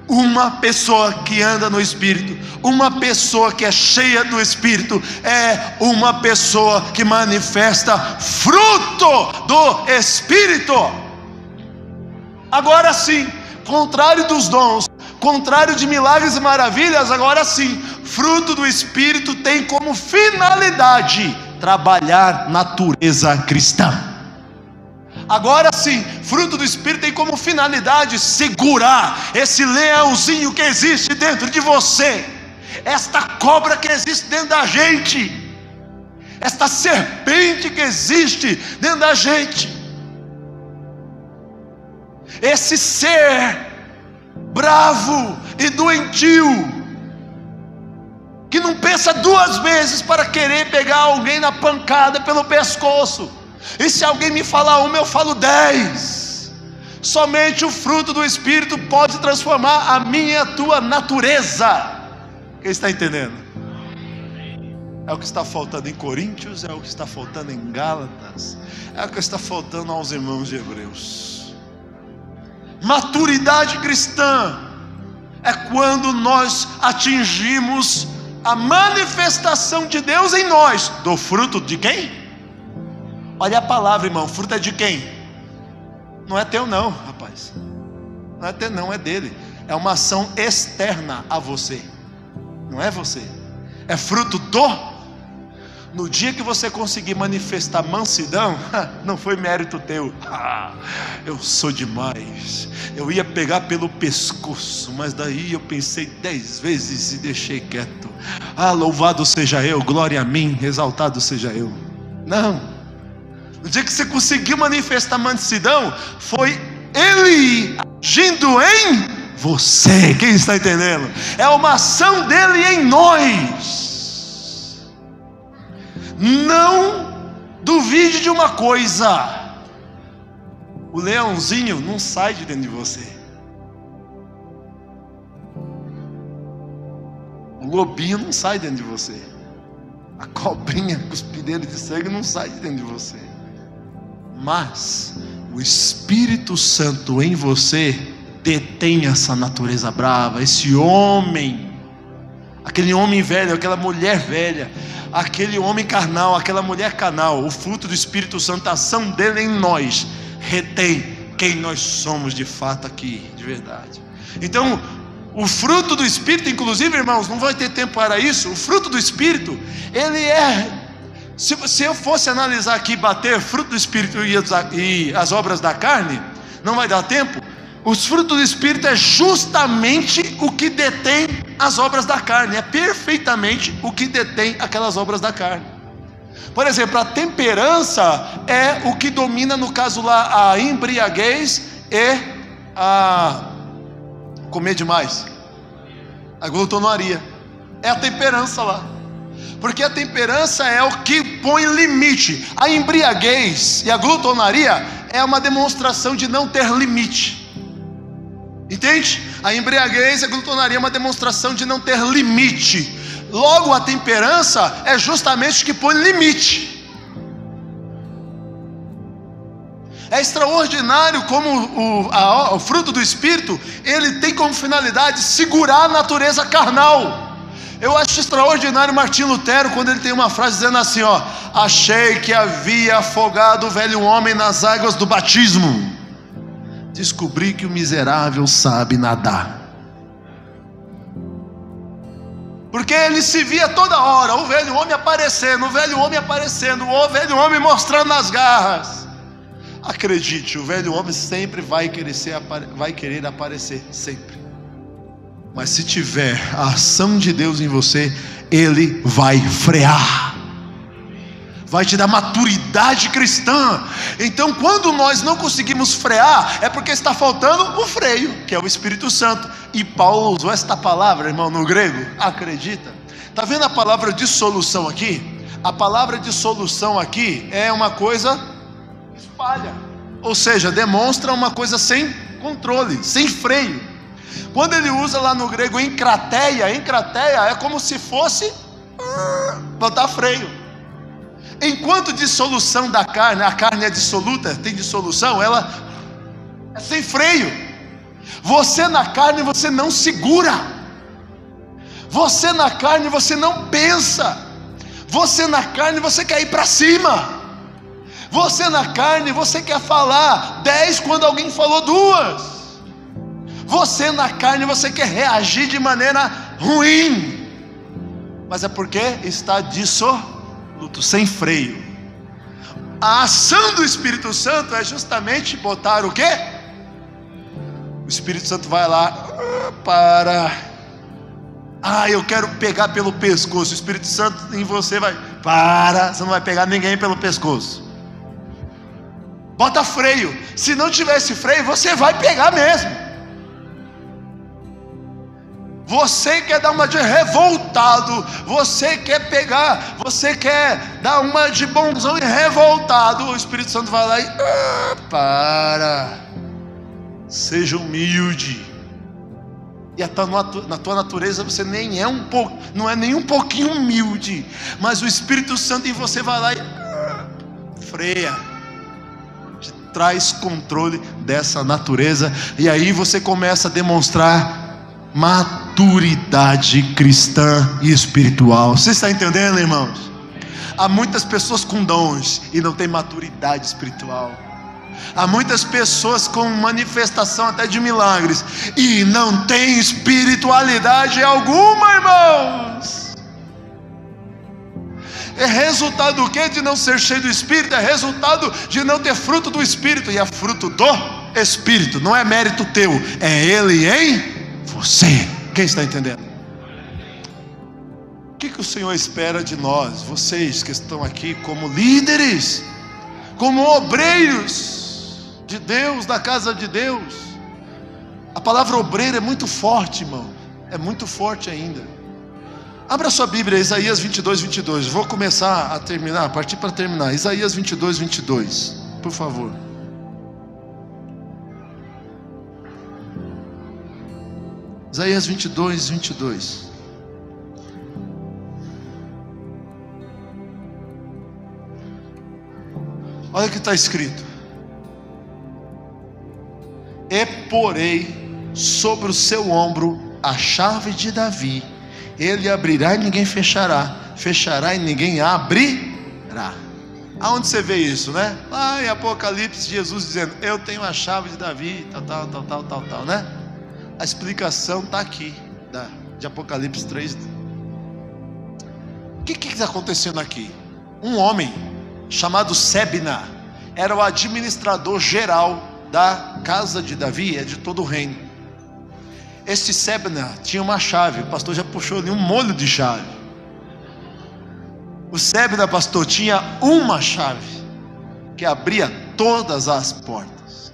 Uma pessoa que anda no Espírito, uma pessoa que é cheia do Espírito, é uma pessoa que manifesta fruto do Espírito. Agora sim, contrário dos dons, contrário de milagres e maravilhas, agora sim, fruto do Espírito tem como finalidade trabalhar natureza cristã. Agora sim, fruto do Espírito tem como finalidade segurar esse leãozinho que existe dentro de você, esta cobra que existe dentro da gente, esta serpente que existe dentro da gente, esse ser bravo e doentio, que não pensa duas vezes para querer pegar alguém na pancada pelo pescoço. E se alguém me falar uma, eu falo 10. Somente o fruto do Espírito pode transformar a minha e a tua natureza. Quem está entendendo? É o que está faltando em Coríntios, é o que está faltando em Gálatas, é o que está faltando aos irmãos de Hebreus. Maturidade cristã é quando nós atingimos a manifestação de Deus em nós. Do fruto de quem? Olha a palavra, irmão, fruto é de quem? Não é teu não, rapaz. Não é teu não, é dele. É uma ação externa a você. Não é você. É fruto do. No dia que você conseguir manifestar mansidão, não foi mérito teu. Eu sou demais. Eu ia pegar pelo pescoço, mas daí eu pensei 10 vezes e deixei quieto. Louvado seja eu, glória a mim, exaltado seja eu. Não. No dia que você conseguiu manifestar mansidão, foi Ele agindo em você. Quem está entendendo? É uma ação dele em nós. Não duvide de uma coisa: o leãozinho não sai de dentro de você. O lobinho não sai dentro de você. A cobrinha cuspideira de sangue não sai de dentro de você. Mas o Espírito Santo em você detém essa natureza brava, esse homem, aquele homem velho, aquela mulher velha, aquele homem carnal, aquela mulher carnal. O fruto do Espírito Santo, a ação dele em nós, retém quem nós somos de fato aqui, de verdade. Então, o fruto do Espírito, inclusive, irmãos, não vai ter tempo para isso. O fruto do Espírito, ele é... Se eu fosse analisar aqui, bater fruto do Espírito e as obras da carne, não vai dar tempo. Os frutos do Espírito é justamente o que detém as obras da carne. É perfeitamente o que detém aquelas obras da carne. Por exemplo, a temperança é o que domina, no caso lá, a embriaguez e a comer demais, a glutonaria. É a temperança lá. Porque a temperança é o que põe limite. A embriaguez e a glutonaria é uma demonstração de não ter limite. Entende? A embriaguez e a glutonaria é uma demonstração de não ter limite. Logo, a temperança é justamente o que põe limite. É extraordinário como o fruto do Espírito, ele tem como finalidade segurar a natureza carnal. Eu acho extraordinário Martim Lutero quando ele tem uma frase dizendo assim, achei que havia afogado o velho homem nas águas do batismo, descobri que o miserável sabe nadar. Porque ele se via toda hora, o velho homem aparecendo, o velho homem aparecendo, o velho homem mostrando as garras. Acredite, o velho homem sempre vai querer aparecer, sempre. Mas se tiver a ação de Deus em você, Ele vai frear, vai te dar maturidade cristã. Então, quando nós não conseguimos frear, é porque está faltando o freio, que é o Espírito Santo. E Paulo usou esta palavra, irmão, no grego, acredita? Está vendo a palavra dissolução aqui? A palavra dissolução aqui é uma coisa espalha, ou seja, demonstra uma coisa sem controle, sem freio. Quando ele usa lá no grego encrateia é como se fosse botar freio. Enquanto dissolução da carne, a carne é dissoluta, tem dissolução, ela é sem freio. Você na carne, você não segura. Você na carne, você não pensa. Você na carne, você quer ir para cima. Você na carne, você quer falar 10 quando alguém falou 2. Você na carne, você quer reagir de maneira ruim. Mas é porque está dissoluto, sem freio. A ação do Espírito Santo é justamente botar o quê? O Espírito Santo vai lá, eu quero pegar pelo pescoço. O Espírito Santo em você vai, você não vai pegar ninguém pelo pescoço. Bota freio. Se não tivesse freio, você vai pegar mesmo. Você quer dar uma de revoltado, você quer pegar, você quer dar uma de bonzão e revoltado. O Espírito Santo vai lá e seja humilde. E na tua natureza você nem é não é nem um pouquinho humilde, mas o Espírito Santo em você vai lá e freia, te traz controle dessa natureza, e aí você começa a demonstrar maturidade cristã e espiritual. Você está entendendo, irmãos? Há muitas pessoas com dons e não tem maturidade espiritual. Há muitas pessoas com manifestação até de milagres e não tem espiritualidade alguma, irmãos. É resultado do quê? De não ser cheio do Espírito. É resultado de não ter fruto do Espírito. E é fruto do Espírito, não é mérito teu, é Ele em você. Quem está entendendo? O que o Senhor espera de nós, vocês que estão aqui como líderes, como obreiros de Deus, da casa de Deus? A palavra obreiro é muito forte, irmão, é muito forte ainda. Abra sua Bíblia, Isaías 22. Vou começar a terminar, partir para terminar. Isaías 22, por favor. Isaías 22. Olha o que está escrito: e porei sobre o seu ombro a chave de Davi. Ele abrirá e ninguém fechará, fechará e ninguém abrirá. Aonde você vê isso, né? Lá em Apocalipse, Jesus dizendo: eu tenho a chave de Davi, tal, né? A explicação está aqui, de Apocalipse 3. O que está acontecendo aqui? Um homem chamado Sebna era o administrador geral da casa de Davi, de todo o reino. Este Sebna tinha uma chave. O pastor já puxou ali um molho de chave. O Sebna, pastor, tinha uma chave que abria todas as portas.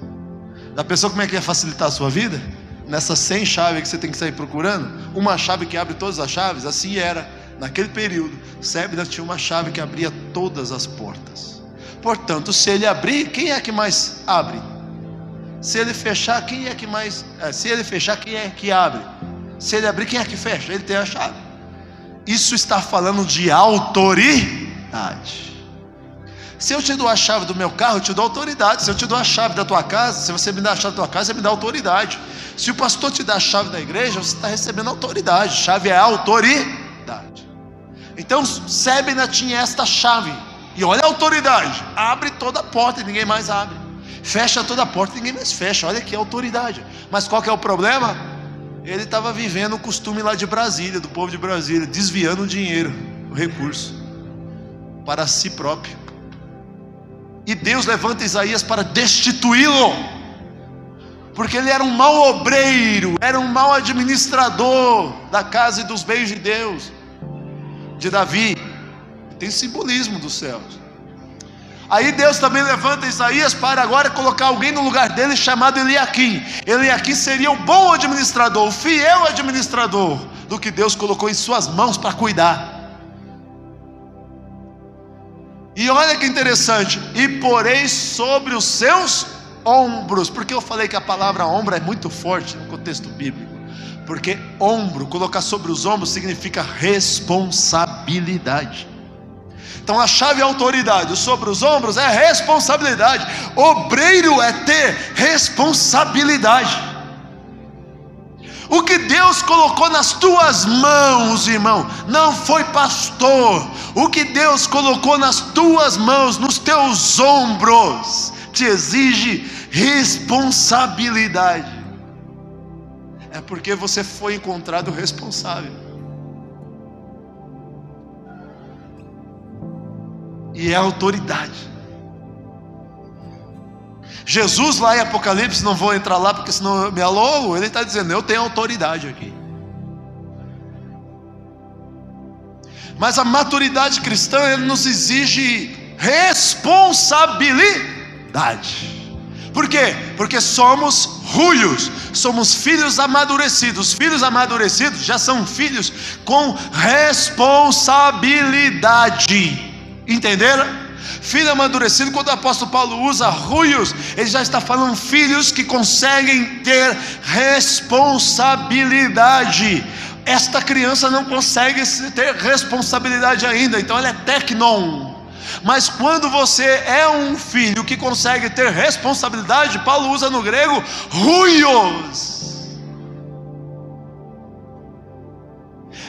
Já pensou como é que ia facilitar a sua vida? Nessas 100 chaves que você tem que sair procurando, uma chave que abre todas as chaves. Assim era naquele período. Sebna tinha uma chave que abria todas as portas. Portanto, se ele abrir, quem é que mais abre? Se ele fechar, quem é que mais? Se ele fechar, quem é que abre? Se ele abrir, quem é que fecha? Ele tem a chave. Isso está falando de autoridade. Se eu te dou a chave do meu carro, eu te dou autoridade. Se eu te dou a chave da tua casa, se você me dá a chave da tua casa, você me dá autoridade. Se o pastor te dá a chave da igreja, você está recebendo autoridade. Chave é autoridade. Então Sebna tinha esta chave. E olha a autoridade: abre toda a porta e ninguém mais abre, fecha toda a porta e ninguém mais fecha. Olha que autoridade. Mas qual que é o problema? Ele estava vivendo o costume lá de Brasília, do povo de Brasília, desviando o dinheiro, o recurso, para si próprio. E Deus levanta Isaías para destituí-lo, porque ele era um mau obreiro, era um mau administrador da casa e dos bens de Deus. de Davi, tem simbolismo dos céus. Aí Deus também levanta Isaías para agora colocar alguém no lugar dele, chamado Eliaquim. Eliaquim seria o bom administrador, o fiel administrador do que Deus colocou em suas mãos para cuidar. E olha que interessante: e porei sobre os seus ombros. Porque eu falei que a palavra ombro é muito forte no contexto bíblico, porque ombro, colocar sobre os ombros, significa responsabilidade. Então a chave é autoridade, sobre os ombros é responsabilidade. Obreiro é ter responsabilidade. O que Deus colocou nas tuas mãos, irmão, não foi pastor. O que Deus colocou nas tuas mãos, nos teus ombros, te exige responsabilidade. É porque você foi encontrado responsável. E é autoridade. Jesus lá em Apocalipse, não vou entrar lá porque senão eu me alongo, ele está dizendo: eu tenho autoridade aqui. Mas a maturidade cristã, ele nos exige responsabilidade. Por quê? Porque somos ruios, somos filhos amadurecidos. Filhos amadurecidos já são filhos com responsabilidade. Entenderam? Filho amadurecido, quando o apóstolo Paulo usa ruios, ele já está falando filhos que conseguem ter responsabilidade. Esta criança não consegue ter responsabilidade ainda, então ela é teknon. Mas quando você é um filho que consegue ter responsabilidade, Paulo usa no grego ruios.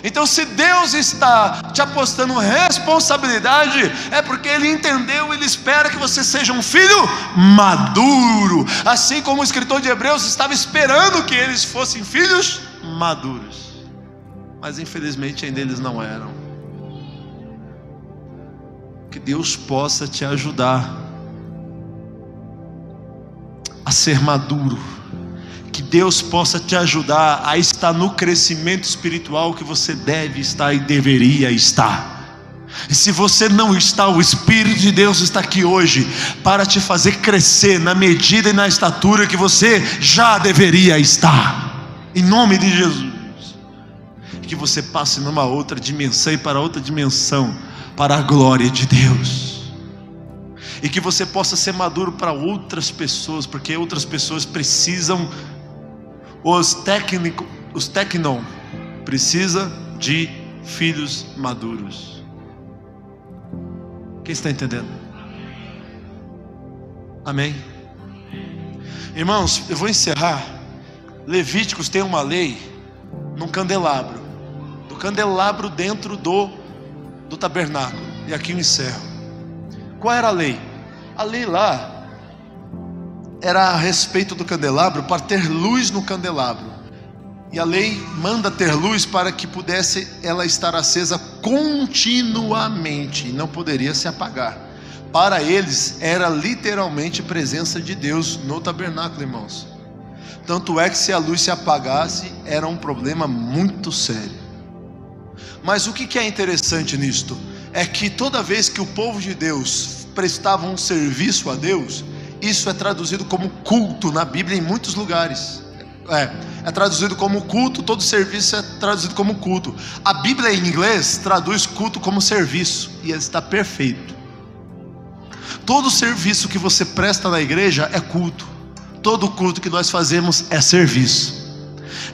Então, se Deus está te apostando responsabilidade, é porque Ele entendeu, Ele espera que você seja um filho maduro, assim como o escritor de Hebreus estava esperando que eles fossem filhos maduros, mas infelizmente ainda eles não eram. Que Deus possa te ajudar a ser maduro. Que Deus possa te ajudar a estar no crescimento espiritual que você deve estar e deveria estar. E se você não está, o Espírito de Deus está aqui hoje para te fazer crescer na medida e na estatura que você já deveria estar, em nome de Jesus. Que você passe numa outra dimensão e para outra dimensão, para a glória de Deus. E que você possa ser maduro para outras pessoas, porque outras pessoas precisam. Os teknon precisa de filhos maduros. Quem está entendendo? Amém? Irmãos, eu vou encerrar. Levíticos tem uma lei num candelabro, do candelabro dentro do tabernáculo. E aqui eu encerro. Qual era a lei? A lei lá era a respeito do candelabro, para ter luz no candelabro. E a lei manda ter luz para que pudesse ela estar acesa continuamente, e não poderia se apagar. Para eles era literalmente presença de Deus no tabernáculo, irmãos. Tanto é que se a luz se apagasse, era um problema muito sério. Mas o que é interessante nisto? É que toda vez que o povo de Deus prestava um serviço a Deus, isso é traduzido como culto na Bíblia em muitos lugares. É traduzido como culto, todo serviço é traduzido como culto. A Bíblia em inglês traduz culto como serviço, e está perfeito. Todo serviço que você presta na igreja é culto. Todo culto que nós fazemos é serviço.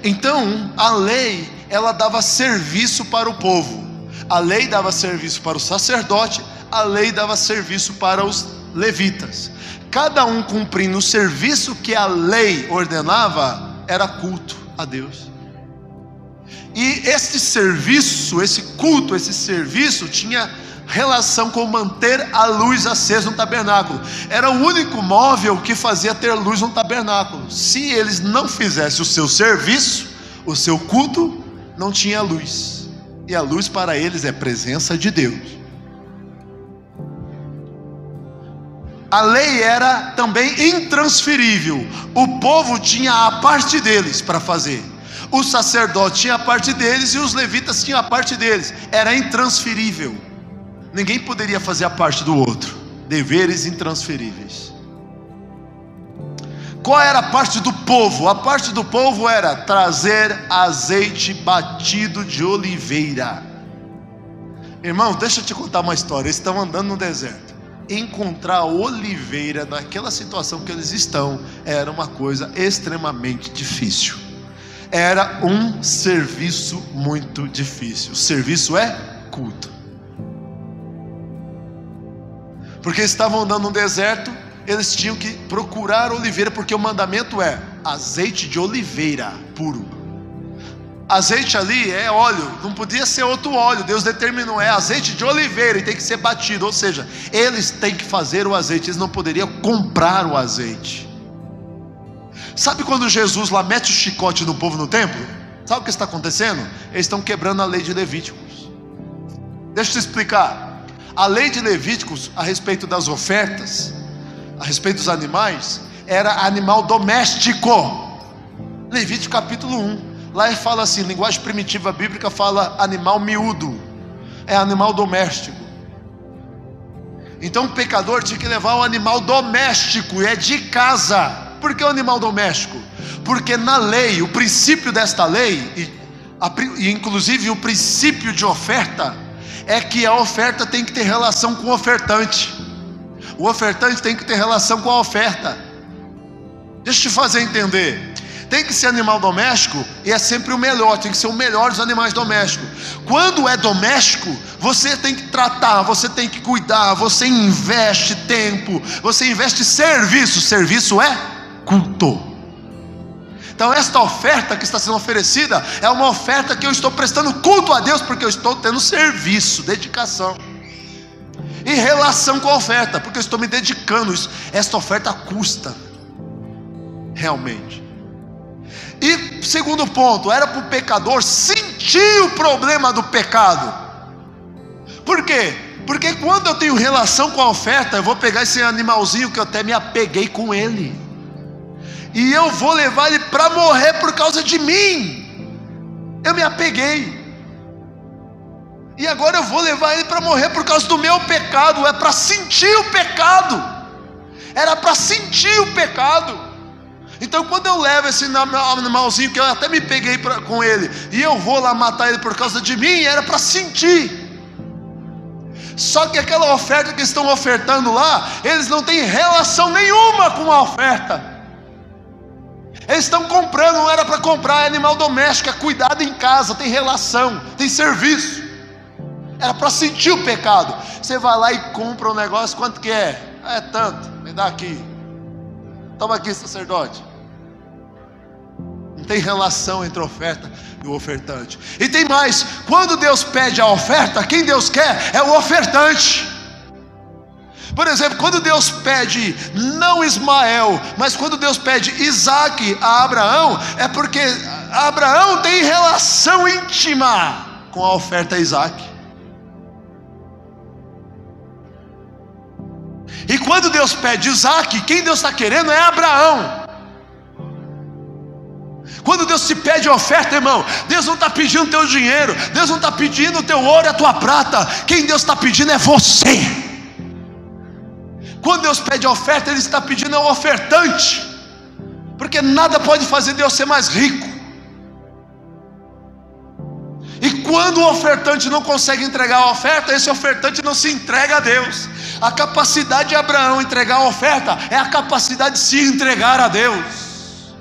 Então, a lei, ela dava serviço para o povo. A lei dava serviço para o sacerdote, a lei dava serviço para os levitas. Cada um cumprindo o serviço que a lei ordenava, era culto a Deus. E esse serviço, esse culto, esse serviço tinha relação com manter a luz acesa no tabernáculo. Era o único móvel que fazia ter luz no tabernáculo. Se eles não fizessem o seu serviço, o seu culto, não tinha luz. E a luz para eles é presença de Deus. A lei era também intransferível. O povo tinha a parte deles para fazer. O sacerdote tinha a parte deles e os levitas tinham a parte deles. Era intransferível. Ninguém poderia fazer a parte do outro. Deveres intransferíveis. Qual era a parte do povo? A parte do povo era trazer azeite batido de oliveira. Irmão, deixa eu te contar uma história. Eles estão andando no deserto. Encontrar oliveira naquela situação que eles estão era uma coisa extremamente difícil. Era um serviço muito difícil. O serviço é culto. Porque eles estavam andando no deserto, eles tinham que procurar oliveira, porque o mandamento é azeite de oliveira puro. Azeite ali é óleo, não podia ser outro óleo. Deus determinou, é azeite de oliveira e tem que ser batido. Ou seja, eles têm que fazer o azeite, eles não poderiam comprar o azeite. Sabe quando Jesus lá mete o chicote no povo no templo? Sabe o que está acontecendo? Eles estão quebrando a lei de Levíticos. Deixa eu te explicar. A lei de Levíticos a respeito das ofertas, a respeito dos animais, era animal doméstico. Levítico capítulo 1. Lá ele fala assim, linguagem primitiva bíblica fala animal miúdo. É animal doméstico. Então o pecador tinha que levar o animal doméstico, é de casa. Por que o animal doméstico? Porque na lei, o princípio desta lei, e inclusive o princípio de oferta, é que a oferta tem que ter relação com o ofertante. O ofertante tem que ter relação com a oferta. Deixa eu te fazer entender. Tem que ser animal doméstico e é sempre o melhor, tem que ser o melhor dos animais domésticos. Quando é doméstico, você tem que tratar, você tem que cuidar, você investe tempo, você investe serviço. Serviço é culto. Então esta oferta que está sendo oferecida é uma oferta que eu estou prestando culto a Deus, porque eu estou tendo serviço, dedicação em relação com a oferta, porque eu estou me dedicando. Esta oferta custa realmente. E segundo ponto, era para o pecador sentir o problema do pecado. Por quê? Porque quando eu tenho relação com a oferta, eu vou pegar esse animalzinho que eu até me apeguei com ele, e eu vou levar ele para morrer por causa de mim. Eu me apeguei, e agora eu vou levar ele para morrer por causa do meu pecado. É para sentir o pecado. Era para sentir o pecado. Então quando eu levo esse animalzinho que eu até me peguei com ele, e eu vou lá matar ele por causa de mim, era para sentir. Só que aquela oferta que estão ofertando lá, eles não têm relação nenhuma com a oferta. Eles estão comprando, não era para comprar, é animal doméstico, é cuidado em casa, tem relação, tem serviço. Era para sentir o pecado. Você vai lá e compra um negócio, quanto que é? É tanto, me dá aqui. Toma aqui, sacerdote. Não tem relação entre a oferta e o ofertante. E tem mais, quando Deus pede a oferta, quem Deus quer é o ofertante. Por exemplo, quando Deus pede não Ismael, mas quando Deus pede Isaac a Abraão, é porque Abraão tem relação íntima com a oferta a Isaac. E quando Deus pede Isaac, quem Deus está querendo é Abraão. Quando Deus te pede oferta, irmão, Deus não está pedindo o teu dinheiro, Deus não está pedindo o teu ouro e a tua prata. Quem Deus está pedindo é você. Quando Deus pede oferta, Ele está pedindo ao ofertante, porque nada pode fazer Deus ser mais rico. E quando o ofertante não consegue entregar a oferta, esse ofertante não se entrega a Deus. A capacidade de Abraão entregar a oferta é a capacidade de se entregar a Deus.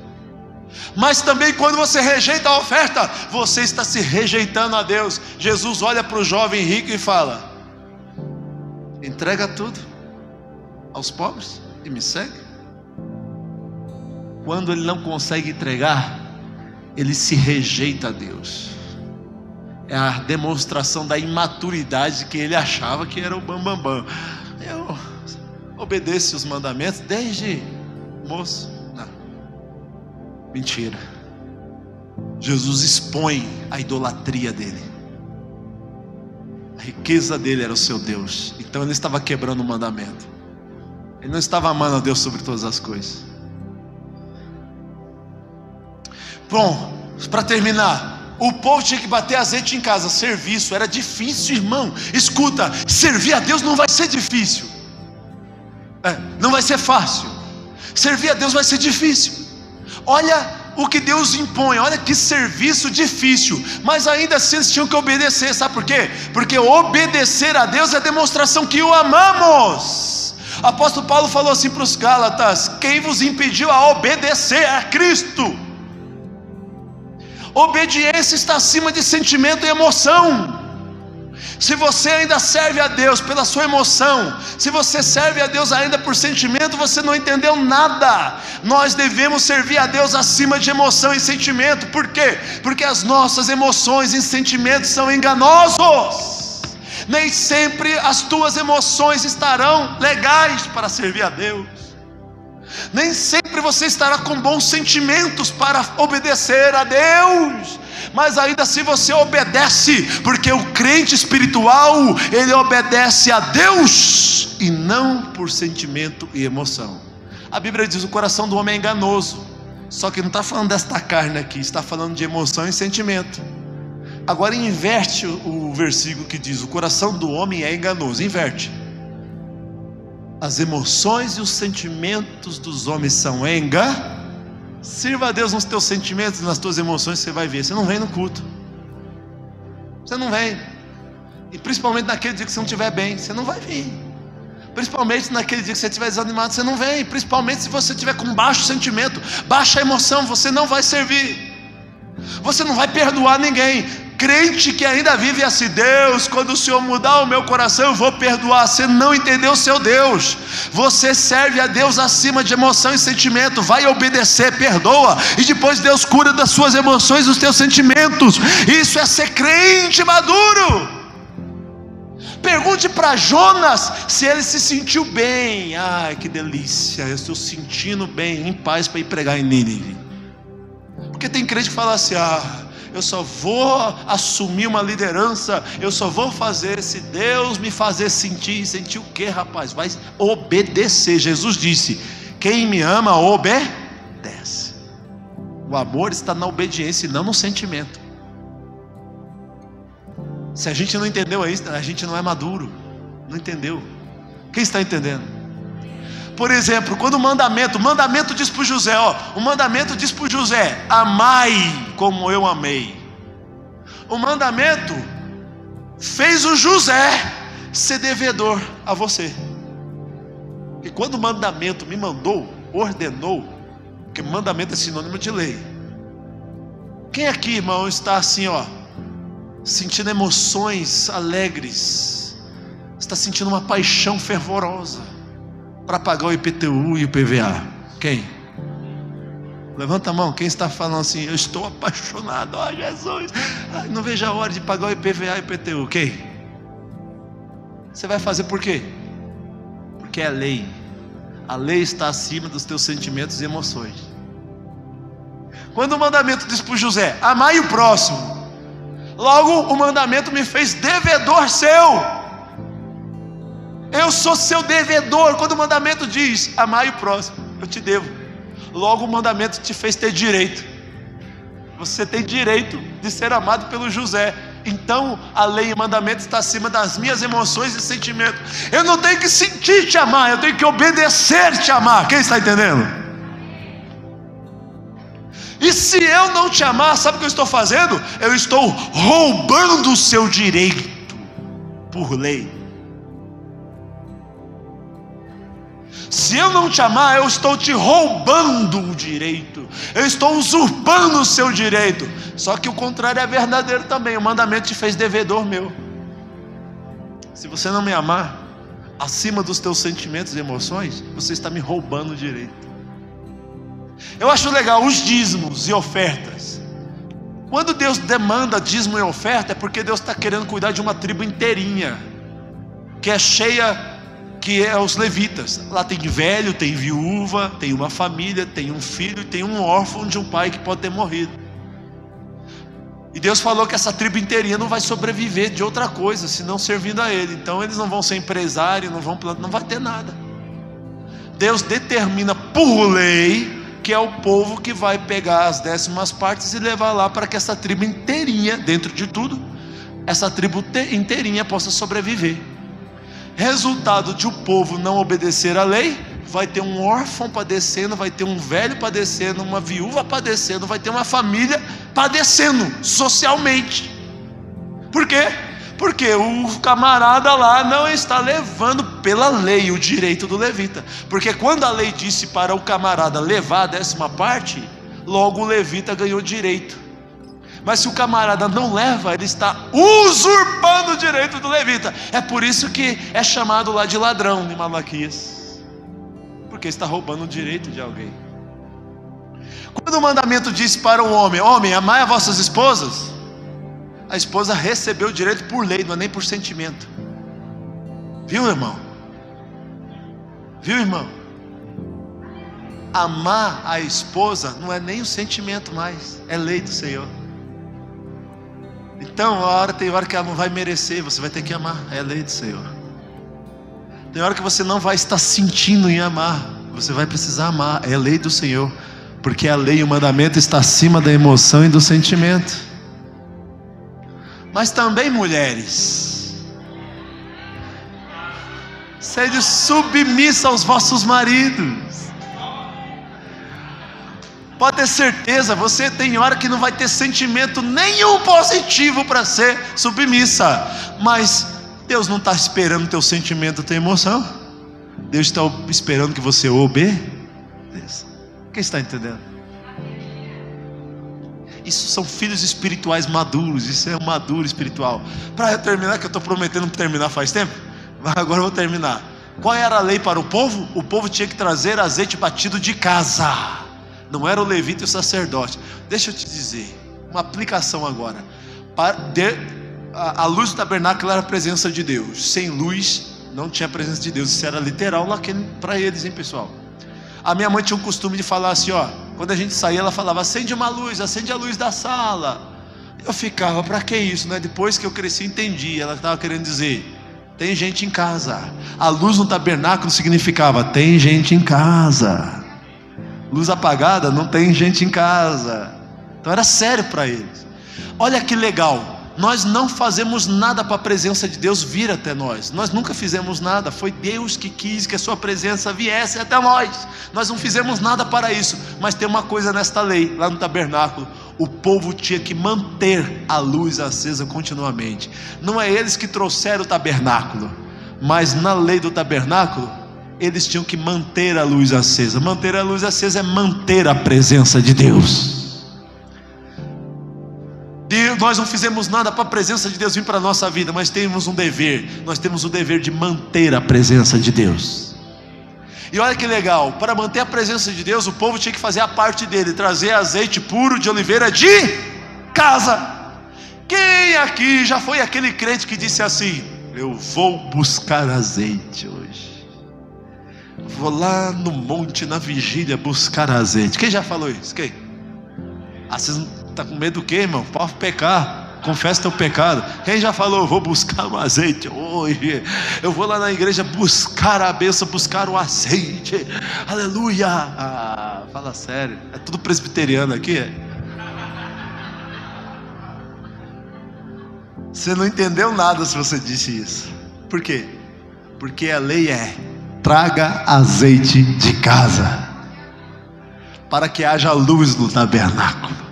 Mas também quando você rejeita a oferta, você está se rejeitando a Deus. Jesus olha para o jovem rico e fala: entrega tudo aos pobres e me segue. Quando ele não consegue entregar, ele se rejeita a Deus. É a demonstração da imaturidade, que ele achava que era o bambambam. Eu obedeço os mandamentos desde moço. Não, mentira. Jesus expõe a idolatria dele. A riqueza dele era o seu Deus. Então ele estava quebrando o mandamento. Ele não estava amando a Deus sobre todas as coisas. Bom, Para terminar, o povo tinha que bater azeite em casa. Serviço era difícil, irmão. Escuta, servir a Deus não vai ser difícil, não vai ser fácil. Servir a Deus vai ser difícil. Olha o que Deus impõe, olha que serviço difícil, mas ainda assim eles tinham que obedecer. Sabe por quê? Porque obedecer a Deus é demonstração que o amamos. O apóstolo Paulo falou assim para os Gálatas: quem vos impediu a obedecer a Cristo? Obediência está acima de sentimento e emoção. Se você ainda serve a Deus pela sua emoção, se você serve a Deus ainda por sentimento, você não entendeu nada. Nós devemos servir a Deus acima de emoção e sentimento. Por quê? Porque as nossas emoções e sentimentos são enganosos. Nem sempre as tuas emoções estarão legais para servir a Deus. Nem sempre você estará com bons sentimentos para obedecer a Deus. Mas ainda assim você obedece, porque o crente espiritual, ele obedece a Deus e não por sentimento e emoção. A Bíblia diz: o coração do homem é enganoso. Só que não está falando desta carne aqui, está falando de emoção e sentimento. Agora inverte o versículo que diz: o coração do homem é enganoso. Inverte: as emoções e os sentimentos dos homens são enganosos. Sirva a Deus nos teus sentimentos, nas tuas emoções. Você vai ver, você não vem no culto, você não vem. E principalmente naquele dia que você não estiver bem, você não vai vir. Principalmente naquele dia que você estiver desanimado, você não vem. Principalmente se você estiver com baixo sentimento, baixa emoção, você não vai servir. Você não vai perdoar ninguém. Crente que ainda vive assim: Deus, quando o Senhor mudar o meu coração, eu vou perdoar. Você não entendeu o seu Deus. Você serve a Deus acima de emoção e sentimento. Vai obedecer, perdoa, e depois Deus cura das suas emoções, dos teus sentimentos. Isso é ser crente maduro. Pergunte para Jonas se ele se sentiu bem. Ai, que delícia, eu estou sentindo bem, em paz, para ir pregar em Nínive. Porque tem crente que fala assim: eu só vou assumir uma liderança, eu só vou fazer se Deus me fazer sentir. Sentir o que, rapaz? Vai obedecer. Jesus disse: quem me ama obedece. O amor está na obediência e não no sentimento. Se a gente não entendeu isso, a gente não é maduro. Não entendeu. Quem está entendendo? Por exemplo, quando o mandamento diz para o José, o mandamento diz para o José: amai como eu amei. O mandamento fez o José ser devedor a você. E quando o mandamento me mandou, ordenou, porque mandamento é sinônimo de lei. Quem aqui, irmão, está assim, sentindo emoções alegres, está sentindo uma paixão fervorosa para pagar o IPTU e o PVA? Quem? Levanta a mão. Quem está falando assim: eu estou apaixonado, Jesus, não vejo a hora de pagar o IPVA e o IPTU? Quem? Você vai fazer por quê? Porque é lei. A lei está acima dos teus sentimentos e emoções. Quando o mandamento diz para o José: amai o próximo, logo o mandamento me fez devedor seu. Eu sou seu devedor. Quando o mandamento diz: amai o próximo, eu te devo, logo o mandamento te fez ter direito. Você tem direito de ser amado pelo José. Então a lei e o mandamento está acima das minhas emoções e sentimentos. Eu não tenho que sentir te amar, eu tenho que obedecer te amar. Quem está entendendo? E se eu não te amar, sabe o que eu estou fazendo? Eu estou roubando o seu direito por lei. Se eu não te amar, eu estou te roubando o direito, eu estou usurpando o seu direito. Só que o contrário é verdadeiro também. O mandamento te fez devedor meu. Se você não me amar acima dos teus sentimentos e emoções, você está me roubando o direito. Eu acho legal os dízimos e ofertas. Quando Deus demanda dízimo e oferta, é porque Deus está querendo cuidar de uma tribo inteirinha, que é cheia, que é os levitas. Lá tem velho, tem viúva, tem uma família, tem um filho e tem um órfão de um pai que pode ter morrido. E Deus falou que essa tribo inteirinha não vai sobreviver de outra coisa senão servindo a Ele. Então eles não vão ser empresários, não vão plantar, não vai ter nada. Deus determina por lei porque é o povo que vai pegar as 10ª partes e levar lá para que essa tribo inteirinha, dentro de tudo, essa tribo inteirinha possa sobreviver. Resultado de o povo não obedecer à lei, vai ter um órfão padecendo, vai ter um velho padecendo, uma viúva padecendo, vai ter uma família padecendo socialmente. Por quê? Porque o camarada lá não está levando pela lei o direito do levita. Porque quando a lei disse para o camarada levar a 10ª parte, logo o levita ganhou direito. Mas se o camarada não leva, ele está usurpando o direito do levita. É por isso que é chamado lá de ladrão em Malaquias, porque está roubando o direito de alguém. Quando o mandamento diz para o homem: homem, amai as vossas esposas, a esposa recebeu o direito por lei, não é nem por sentimento. Viu, irmão? Viu, irmão? Amar a esposa não é nem o sentimento mais, é lei do Senhor. Então tem hora que ela não vai merecer, você vai ter que amar, é lei do Senhor. Tem hora que você não vai estar sentindo em amar, você vai precisar amar, é lei do Senhor. Porque a lei e o mandamento está acima da emoção e do sentimento. Mas também, mulheres, sede submissa aos vossos maridos. Pode ter certeza, você tem hora que não vai ter sentimento nenhum positivo para ser submissa. Mas Deus não está esperando teu sentimento, tua emoção. Deus está esperando que você obedeça. Quem está entendendo? Isso são filhos espirituais maduros. Isso é um maduro espiritual. Para terminar, que eu estou prometendo terminar faz tempo, agora eu vou terminar. Qual era a lei para o povo? O povo tinha que trazer azeite batido de casa. Não era o levita e o sacerdote. Deixa eu te dizer, uma aplicação agora. A luz do tabernáculo era a presença de Deus. Sem luz não tinha a presença de Deus. Isso era literal para eles, hein, pessoal? A minha mãe tinha o costume de falar assim, ó, quando a gente saía, ela falava: acende uma luz, acende a luz da sala. Eu ficava: para que isso, né? Depois que eu cresci, entendi. Ela estava querendo dizer: tem gente em casa. A luz no tabernáculo significava: tem gente em casa. Luz apagada, não tem gente em casa. Então era sério para eles. Olha que legal. Nós não fazemos nada para a presença de Deus vir até nós. Nós nunca fizemos nada. Foi Deus que quis que a sua presença viesse até nós. Nós não fizemos nada para isso. Mas tem uma coisa nesta lei, lá no tabernáculo: o povo tinha que manter a luz acesa continuamente. Não é eles que trouxeram o tabernáculo, mas na lei do tabernáculo eles tinham que manter a luz acesa. Manter a luz acesa é manter a presença de Deus. Nós não fizemos nada para a presença de Deus vir para a nossa vida, mas temos um dever. Nós temos o dever de manter a presença de Deus. E olha que legal, para manter a presença de Deus, o povo tinha que fazer a parte dele, trazer azeite puro de oliveira de casa. Quem aqui já foi aquele crente que disse assim: eu vou buscar azeite hoje, vou lá no monte, na vigília, buscar azeite? Quem já falou isso? Quem? Vocês não está com medo do quê, irmão? Pode pecar, confessa teu pecado. Quem já falou: vou buscar um azeite hoje, eu vou lá na igreja buscar a bênção, buscar o azeite, aleluia? Fala sério, é tudo presbiteriano aqui? Você não entendeu nada se você disse isso. Por quê? Porque a lei é: traga azeite de casa, para que haja luz no tabernáculo.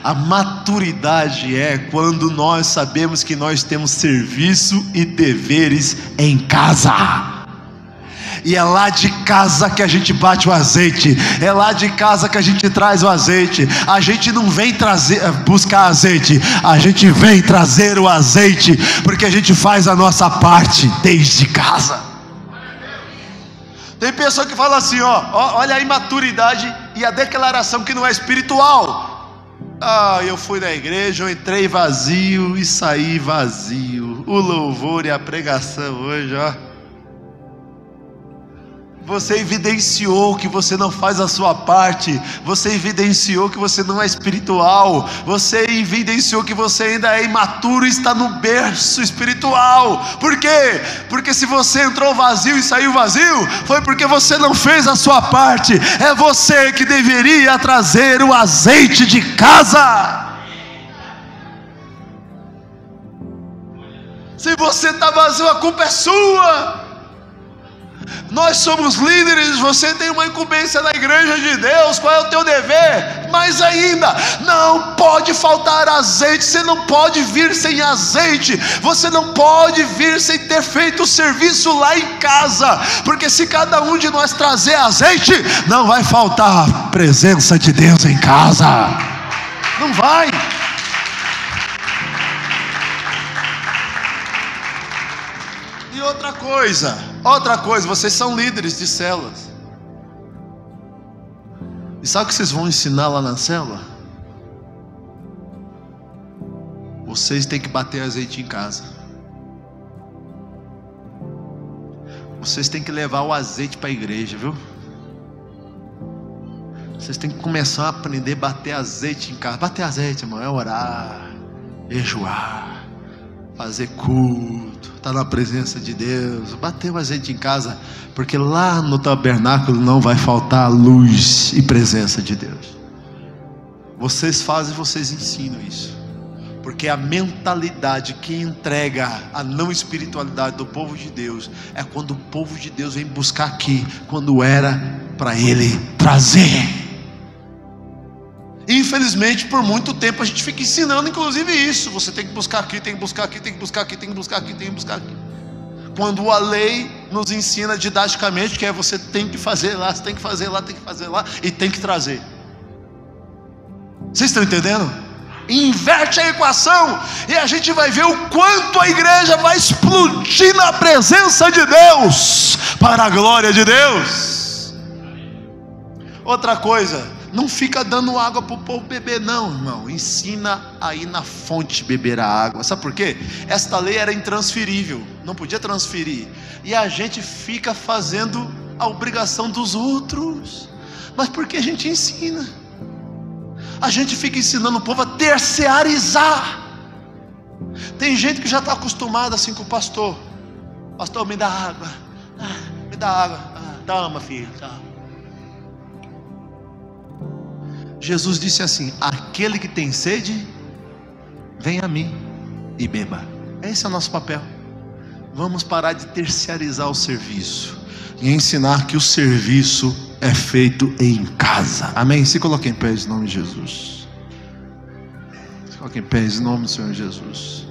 A maturidade é quando nós sabemos que nós temos serviço e deveres em casa. E é lá de casa que a gente bate o azeite, é lá de casa que a gente traz o azeite. A gente não vem buscar azeite, a gente vem trazer o azeite, porque a gente faz a nossa parte desde casa. Tem pessoa que fala assim, olha a imaturidade e a declaração que não é espiritual. Eu fui na igreja, eu entrei vazio e saí vazio. O louvor e a pregação hoje, Você evidenciou que você não faz a sua parte. Você evidenciou que você não é espiritual. Você evidenciou que você ainda é imaturo e está no berço espiritual. Por quê? Porque se você entrou vazio e saiu vazio, foi porque você não fez a sua parte. É você que deveria trazer o azeite de casa. Se você está vazio, a culpa é sua. Nós somos líderes, você tem uma incumbência na igreja de Deus. Qual é o teu dever? Mais ainda, não pode faltar azeite. Você não pode vir sem azeite. Você não pode vir sem ter feito o serviço lá em casa. Porque se cada um de nós trazer azeite, não vai faltar a presença de Deus em casa. Não vai. E outra coisa, vocês são líderes de células. E sabe o que vocês vão ensinar lá na célula? Vocês têm que bater azeite em casa. Vocês têm que levar o azeite para a igreja, viu? Vocês têm que começar a aprender a bater azeite em casa. Bater azeite, irmão, é orar, jejuar, fazer culto, estar na presença de Deus, bater o azeite em casa, porque lá no tabernáculo não vai faltar luz e presença de Deus. Vocês fazem, vocês ensinam isso, porque a mentalidade que entrega a não espiritualidade do povo de Deus é quando o povo de Deus vem buscar aqui, quando era para ele trazer. Infelizmente, por muito tempo a gente fica ensinando inclusive isso. Você tem que buscar aqui, tem que buscar aqui, tem que buscar aqui, tem que buscar aqui, tem que buscar aqui. Quando a lei nos ensina didaticamente que é você tem que fazer lá, você tem que fazer lá, tem que fazer lá e tem que trazer. Vocês estão entendendo? Inverte a equação e a gente vai ver o quanto a igreja vai explodir na presença de Deus, para a glória de Deus. Outra coisa, não fica dando água para o povo beber não, irmão. Ensina a ir na fonte beber a água. Sabe por quê? Esta lei era intransferível, não podia transferir. E a gente fica fazendo a obrigação dos outros. Mas por que a gente ensina? A gente fica ensinando o povo a terciarizar. Tem gente que já está acostumada assim com o pastor. Pastor, me dá água. Me dá água. Toma, filho, toma. Jesus disse assim: aquele que tem sede, venha a mim e beba. Esse é o nosso papel. Vamos parar de terciarizar o serviço e ensinar que o serviço é feito em casa. Amém? Se coloquem em pé em nome de Jesus. Se coloquem em pé em nome do Senhor Jesus.